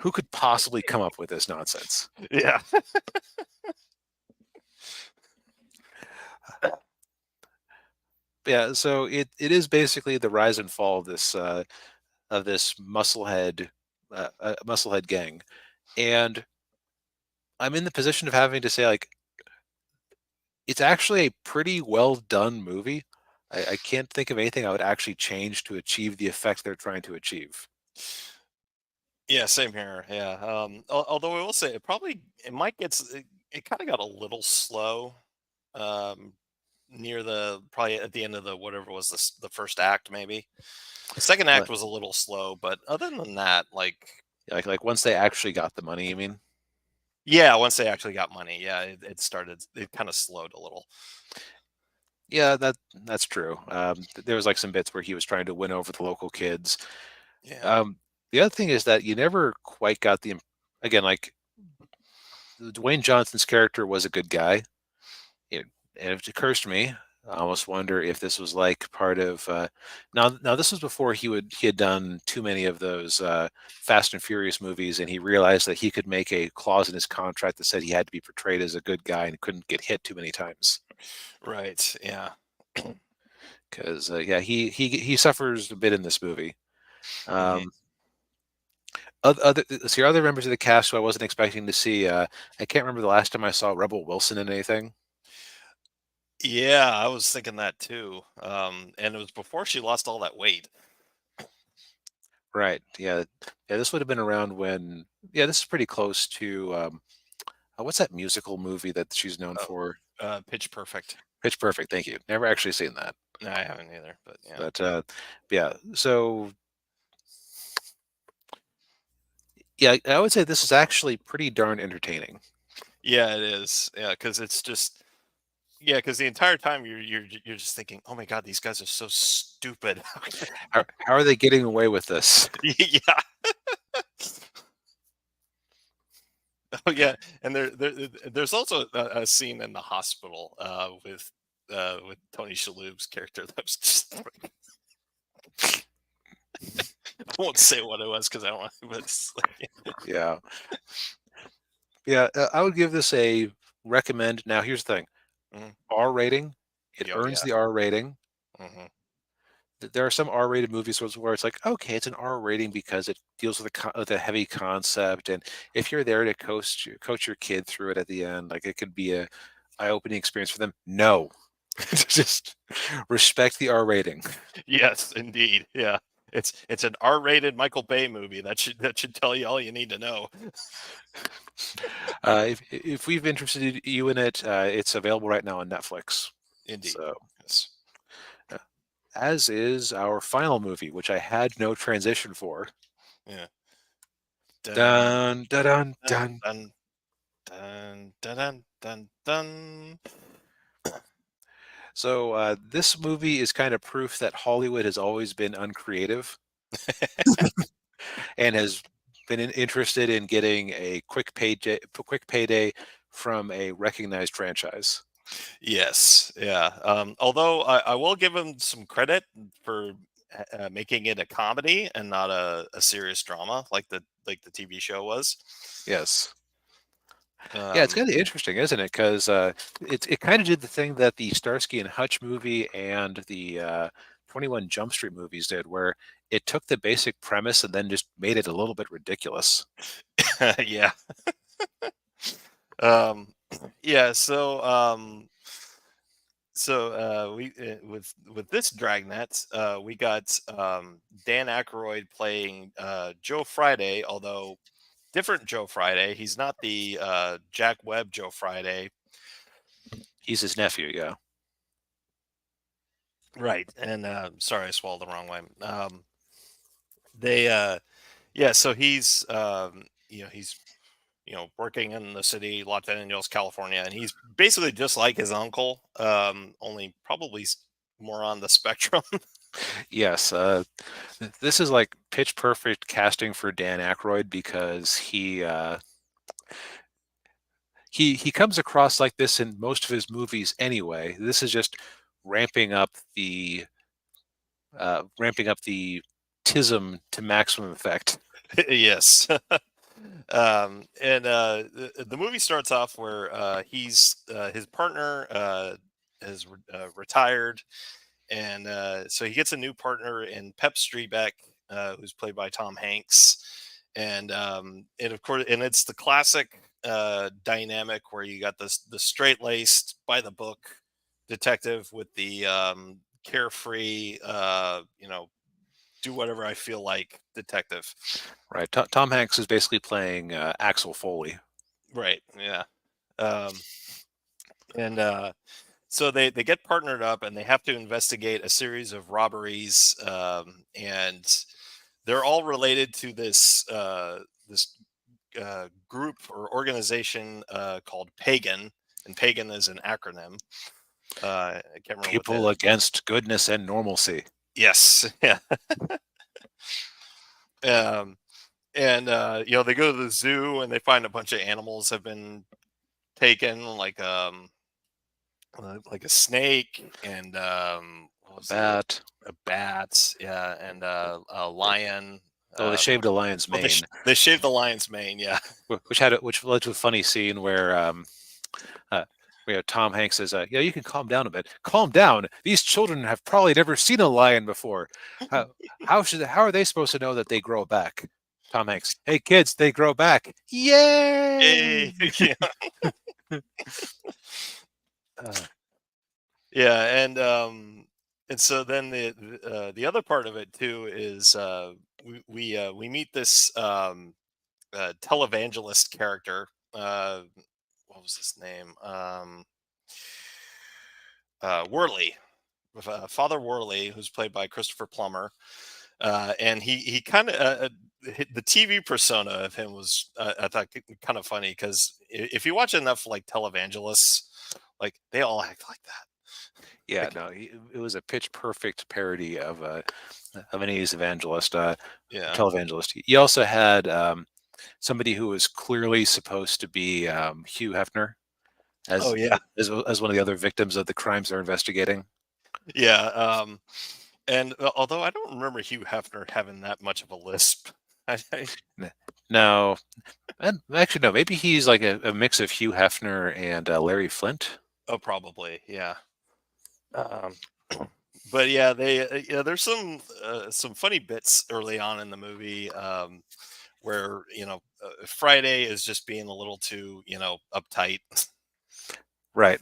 who could possibly come up with this nonsense? Yeah. Yeah, so it is basically the rise and fall of this musclehead gang, and I'm in the position of having to say, like, it's actually a pretty well done movie. I can't think of anything I would actually change to achieve the effect they're trying to achieve. Yeah, same here. Yeah. Although I will say it might it kind of got a little slow um near the probably at the end of the whatever was the first act maybe. Second act But was a little slow, but other than that, like like once they actually got the money, you mean? yeah, once they actually got money, yeah, it kind of slowed a little. Yeah, that's true. There was like some bits where he was trying to win over the local kids. Yeah. Um, the other thing is that you never quite got again, like, Dwayne Johnson's character was a good guy. It, and it occurs to me, I almost wonder if this was like part of now this was before he had done too many of those Fast and Furious movies, and he realized that he could make a clause in his contract that said he had to be portrayed as a good guy and couldn't get hit too many times. Right. Yeah. Because yeah, he suffers a bit in this movie. Mhm. Um, other see other members of the cast who I wasn't expecting to see. I can't remember the last time I saw Rebel Wilson in anything. Yeah, I was thinking that too. And it was before she lost all that weight. Right. Yeah. Yeah. This would have been around when. Yeah. This is pretty close to. What's that musical movie that she's known Oh, for? Pitch Perfect. Pitch Perfect. Thank you. Never actually seen that. No, I haven't either, but yeah. But yeah. So Yeah, I would say this is actually pretty darn entertaining. Yeah, it is. Yeah, because it's just yeah, because the entire time you're just thinking, oh my god, these guys are so stupid. How are they getting away with this? Yeah. Oh yeah, and there's also a scene in the hospital with Tony Shalhoub's character that was just. I won't say what it was because I don't want. But it's like, Yeah. Yeah, I would give this a recommend. Now, here's the thing. mm, R rating. It oh earns yeah, the R rating. hmm There are some R-rated movies where it's like, okay, it's an R rating because it deals with with a heavy concept, and if you're there to coach your kid through it at the end, like it could be a eye-opening experience for them. No, just respect the R rating. yes, indeed, yeah. It's an R-rated Michael Bay movie. That should tell you all you need to know. If we've interested you in it, it's available right now on Netflix. Indeed, So, yes, uh, as is our final movie, which I had no transition for. yeah. Dun Dun dun dun dun dun. dun dun dun dun dun. Dun. So this movie is kind of proof that Hollywood has always been uncreative and has been interested in getting a quick payday from a recognized franchise. Yes, yeah. Although I will give him some credit for making it a comedy and not a serious drama like the TV show was. Yes. Yeah, it's Um, kind of interesting, isn't it? Because it kind of did the thing that the Starsky and Hutch movie and the 21 Jump Street movies did, where it took the basic premise and then just made it a little bit ridiculous. yeah. Um, yeah. We with this Dragnet, we got Dan Aykroyd playing Joe Friday, although different Joe Friday. He's not the Jack Webb Joe Friday. He's his nephew, yeah. Right. And sorry, I swallowed the wrong way. They yeah, so he's working in the city, Los Angeles, California, and he's basically just like his uncle, only probably more on the spectrum. Yes, this is like pitch perfect casting for Dan Aykroyd because he comes across like this in most of his movies anyway. This is just ramping up the ramping up the tism to maximum effect. Yes. And the movie starts off where his partner retired, and so he gets a new partner in Pep Streebek, who's played by Tom Hanks, and of course, and it's the classic dynamic where you got the straight laced, by the book detective with the carefree, do whatever I feel like detective. Right, Tom Hanks is basically playing Axel Foley. Right. Yeah. Um, and so they get partnered up and they have to investigate a series of robberies, and they're all related to this group or organization called Pagan, and Pagan is an acronym. I can't remember what People the against goodness and normalcy. yes, yeah. um, and they go to the zoo and they find a bunch of animals have been taken, like a snake and what A was the other, bat. a bat, yeah, and a They, lion. oh, they uh shaved a lion's well, mane, they shaved the lion's mane, yeah. which led to a funny scene uh, where Tom Hanks says, "Yeah, you can calm down a bit. Calm down. These children have probably never seen a lion before. How how are they supposed to know that they grow back?" Tom Hanks, "Hey kids, they grow back. Yay! Yay!" Yeah. Uh, Yeah, and so then the other part of it too is we meet this televangelist character. What was his name? Worley, Father Worley, who's played by Christopher Plummer, and he kind of the TV persona of him was, I thought, kind of funny because if you watch enough like televangelists, like they all act like that. Yeah, Like, no, it was a pitch perfect parody of an 80s evangelist, yeah. televangelist. You also had somebody who was clearly supposed to be Hugh Hefner Oh as yeah. as one of the other victims of the crimes they're investigating. Yeah. And although I don't remember Hugh Hefner having that much of a lisp, I N- No, and actually no, maybe he's like a mix of Hugh Hefner and Larry Flint. oh probably yeah. Um, but yeah, yeah, there's some funny bits early on in the movie, where Friday is just being a little too uptight. Right.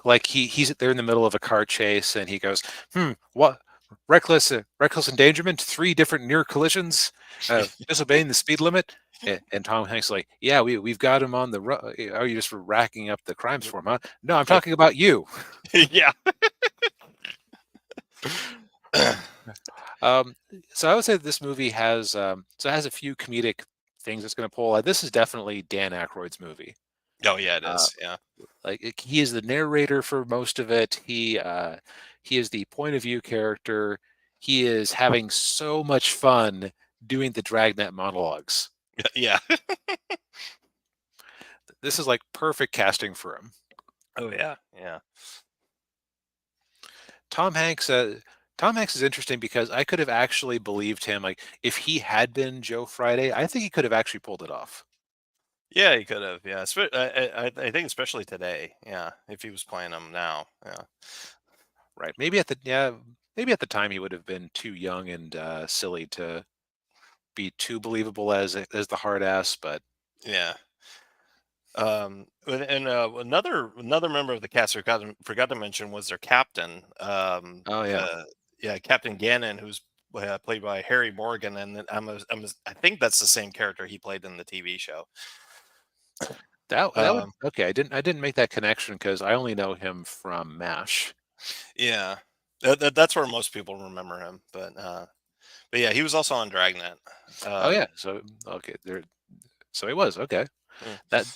Like he's there in the middle of a car chase and he goes, what reckless endangerment, three different near collisions, disobeying the speed limit. And Tom Hanks is like, yeah, we've got him on the oh, you just were racking up the crimes for him, huh? No, I'm talking about you. Yeah. Um, so I would say this movie has so it has a few comedic things it's going to pull. This is definitely Dan Aykroyd's movie. Oh yeah, it Uh, is. Yeah. he is the narrator for most of it. He is the point of view character. He is having so much fun doing the Dragnet monologues. Yeah. This is like perfect casting for him. Oh yeah. Yeah. Tom Hanks. Tom Hanks is interesting because I could have actually believed him. Like if he had been Joe Friday, I think he could have actually pulled it off. Yeah, he could have. Yeah, I think especially today. Yeah, if he was playing them now. Yeah. Right? Maybe at the time he would have been too young and silly to be too believable as the hard ass. But Yeah. And another member of the cast I forgot to mention was their captain. oh yeah. Yeah, Captain Gannon, who's played by Harry Morgan, and then I think that's the same character he played in the TV show. That would Um, okay. I didn't make that connection because I only know him from MASH. yeah, that's where most people remember him. But yeah, he was also on Dragnet. Oh yeah. Um, So okay, there. So he was okay. mm, That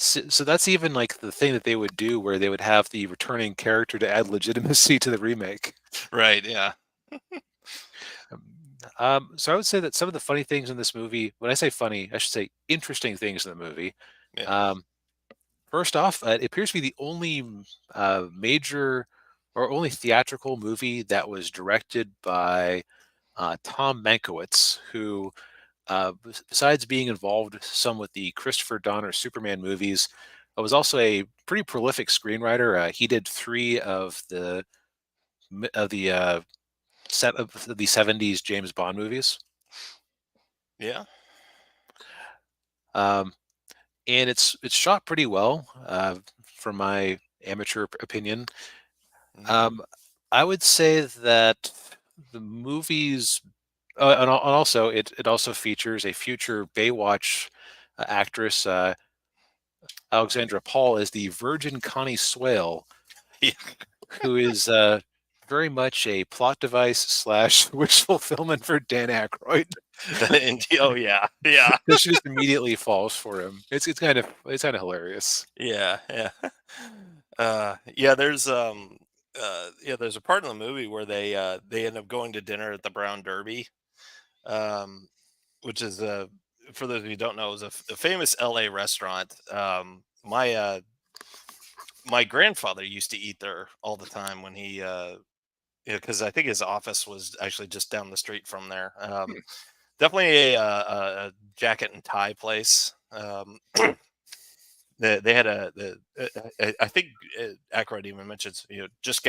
so that's even like the thing that they would do where they would have the returning character to add legitimacy to the remake. right. Yeah. Um, so I would say that some of the funny things in this movie, when I say funny, I should say interesting things in the movie. Yeah. Um, First off, it appears to be the only major or only theatrical movie that was directed by Tom Mankiewicz, who, besides being involved some with the Christopher Donner Superman movies, was also a pretty prolific screenwriter. He did three of the set of the '70s James Bond movies, Yeah. um, and it's shot pretty well, from my amateur opinion. Mhm. Um, I would say that the movies, and also it also features a future Baywatch actress, Alexandra Paul, as the Virgin Connie Swale, Yeah. who is very much a plot device slash wish fulfillment for Dan Aykroyd. Oh yeah. Yeah. Because she just immediately falls for him. It's kind of hilarious. Yeah. Yeah. Yeah. Yeah. There's a part in the movie where they end up going to dinner at the Brown Derby, um, which is for those of you who don't know, is a famous LA restaurant. My grandfather used to eat there all the time when he because I think his office was actually just down the street from there. Definitely a jacket and tie place. They had I think Aykroyd even mentions, just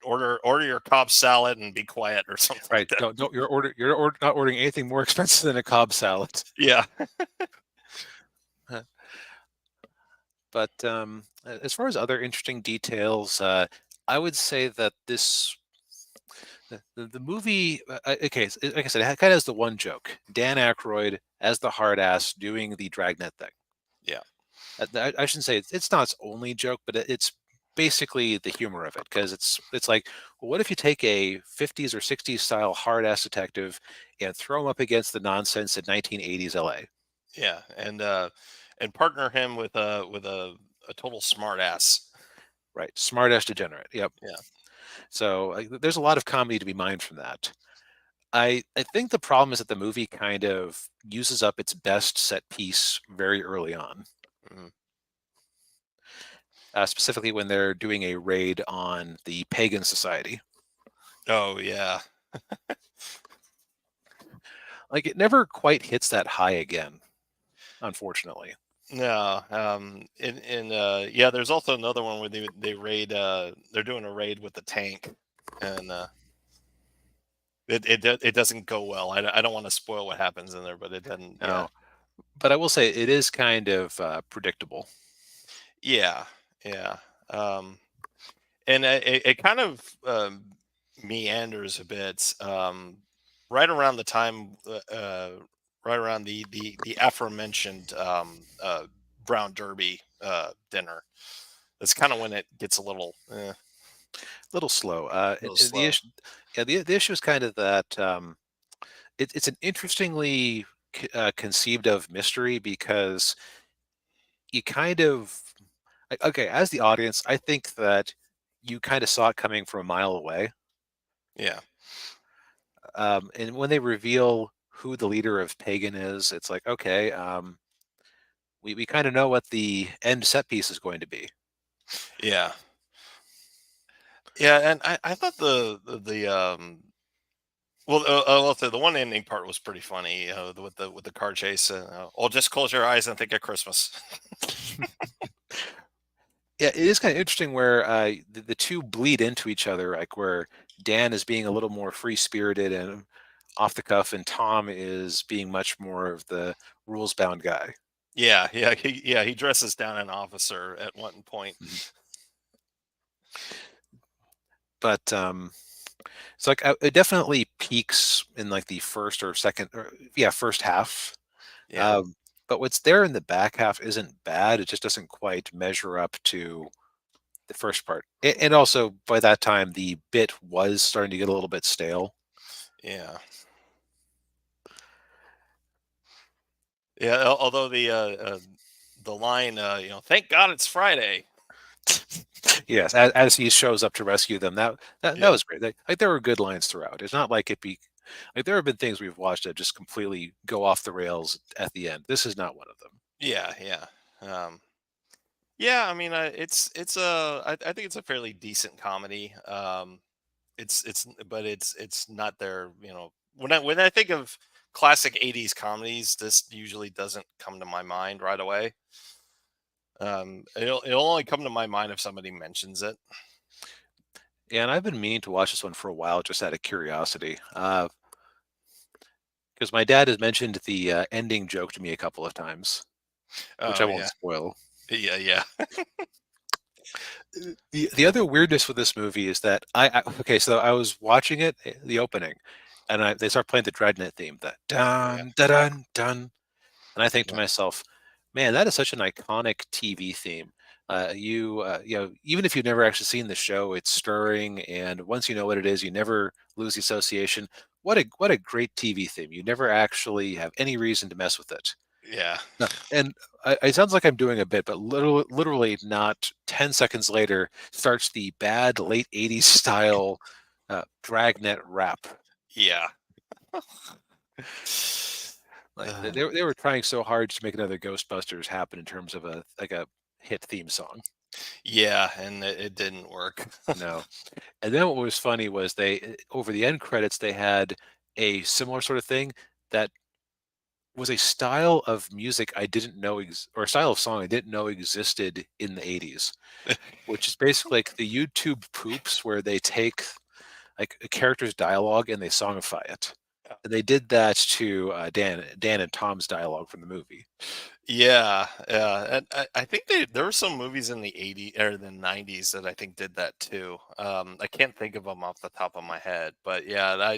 order your Cobb salad and be quiet or something like Right? that. Don't not ordering anything more expensive than a Cobb salad. Yeah. But as far as other interesting details, I would say that the movie, okay, like I said, it kind of has the one joke: Dan Aykroyd as the hard ass doing the Dragnet thing. Yeah. I shouldn't say it's not its only joke, but it's basically the humor of it, because it's like, well, what if you take a 50s or 60s style hard ass detective and throw him up against the nonsense in 1980s LA? Yeah, and partner him with a total smart ass. Right, smart ass degenerate. Yep. Yeah. So there's a lot of comedy to be mined from that. I think the problem is that the movie kind of uses up its best set piece very early on, Mhm. specifically when they're doing a raid on the pagan society. Oh yeah. Like it never quite hits that high again, unfortunately. No. Yeah, there's also another one where they raid. They're doing a raid with the tank, and it doesn't go well. I don't want to spoil what happens in there, but it doesn't. Yeah. No, but I will say it is kind of predictable. Yeah. Yeah. Um, and it kind of meanders a bit right around the time right around the aforementioned brown derby dinner. That's kind of when it gets a Little slow. little The slow. issue, yeah, the issue is kind of that it's an interestingly conceived of mystery because you kind of okay, as the audience, I think that you kind of saw it coming from a mile away. Yeah. And when they reveal who the leader of Pagan is, it's like, okay, we kind of know what the end set piece is going to be. Yeah. Yeah, and I thought well, I'll say the one ending part was pretty funny, with the car chase. Or just close your eyes and think of Christmas. Yeah, it is kind of interesting where the two bleed into each other, like where Dan is being a little more free spirited and off the cuff, and Tom is being much more of the rules bound guy. He dresses down an officer at one point. Mhm. But it's like it definitely peaks in like the first or second, or yeah, first half. Yeah, Um, but what's there in the back half isn't bad. It just doesn't quite measure up to the first part. And also, by that time, the bit was starting to get a little bit stale. yeah, yeah. Although the line, thank God it's Friday. Yes, as he shows up to rescue them, that Yeah, was great. Like there were good lines throughout. It's not like it be like there have been things we've watched that just completely go off the rails at the end. This is not one of them. yeah. Yeah, I mean, I think it's a fairly decent comedy. But it's not their, when I think of classic '80s comedies, this usually doesn't come to my mind right away. It'll only come to my mind if somebody mentions it. Yeah, and I've been meaning to watch this one for a while, just out of curiosity, because my dad has mentioned the ending joke to me a couple of times, which Oh I won't yeah, spoil. yeah. The other weirdness with this movie is that okay, so I was watching it, the opening, and they start playing the Dragnet theme, that Oh yeah, dun dun dun dun, and I think to yeah, myself, man, that is such an iconic TV theme. You know, even if you've never actually seen the show, it's stirring, and once you know what it is, you never lose the association. What a great TV theme! You never actually have any reason to mess with it. yeah, No, and it sounds like I'm doing a bit, but literally not 10 seconds later starts the bad late 80s style Dragnet rap. yeah. Like Uh, they were trying so hard to make another Ghostbusters happen in terms of a hit theme song. yeah, and it didn't work. No. And then what was funny was over the end credits they had a similar sort of thing that was a style of music I didn't know or a style of song I didn't know existed in the 80s, which is basically like the YouTube poops where they take like a character's dialogue and they songify it. And they did that to Dan and Tom's dialogue from the movie. Yeah, yeah, and I think there were some movies in the '80s or the '90s that I think did that too. I can't think of them off the top of my head, but yeah,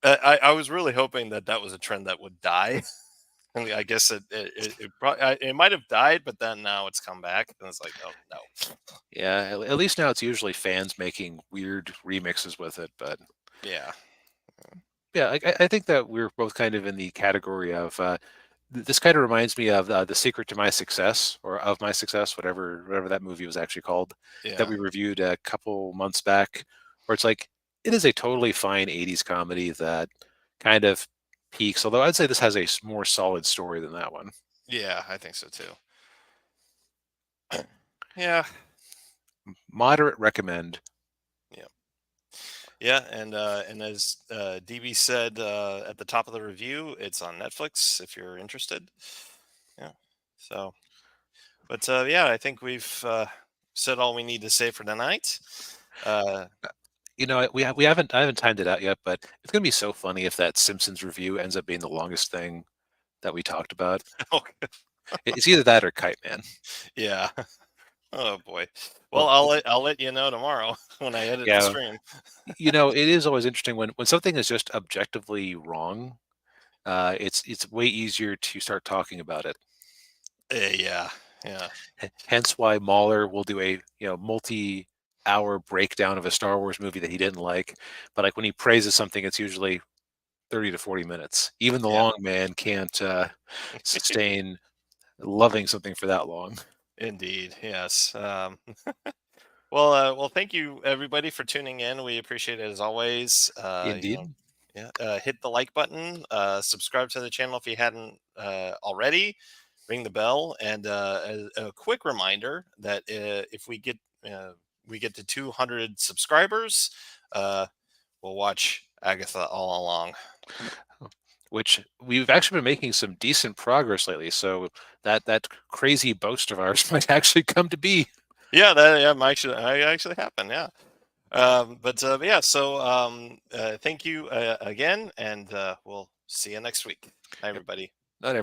I was really hoping that that was a trend that would die. I guess it might have died, but then now it's come back, and it's like, oh no. Yeah, at least now it's usually fans making weird remixes with it. But Yeah, yeah, I think that we're both kind of in the category of this kind of reminds me of the Secret to My Success or of My Success, whatever that movie was actually called, that yeah, we reviewed a couple months back, where it's like it is a totally fine '80s comedy that kind of peaks. Although I'd say this has a more solid story than that one. yeah. I think so too. Yeah, Moderate recommend. yeah, yeah. And as DB said at the top of the review, it's on Netflix if you're interested. Yeah. So, but yeah, I think we've said all we need to say for tonight. Uh, You know, we haven't I haven't timed it out yet, but it's gonna be so funny if that Simpsons review ends up being the longest thing that we talked about. It's either that or Kite Man. yeah. Oh boy. Well, Well, I'll let you know tomorrow when I edit the yeah, stream. you know, it is always interesting when something is just objectively wrong. It's way easier to start talking about it. Yeah, yeah, Hence why Mahler will do a multi-hour breakdown of a Star Wars movie that he didn't like, but like when he praises something, it's usually 30 to 40 minutes. Even the yeah. long man can't sustain loving something for that long. Indeed, yes. Well, thank you everybody for tuning in. We appreciate it as always. Indeed. Yeah. Hit the like button. Subscribe to the channel if you hadn't already. Ring the bell, and a quick reminder that uh, we get to 200 subscribers, uh, we'll watch Agatha all along. Which we've actually been making some decent progress lately. So that crazy boast of ours might actually come to be. Yeah, that yeah, might actually happen. Yeah. But yeah, so thank you again, and we'll see you next week. Hi, Yep. everybody. Not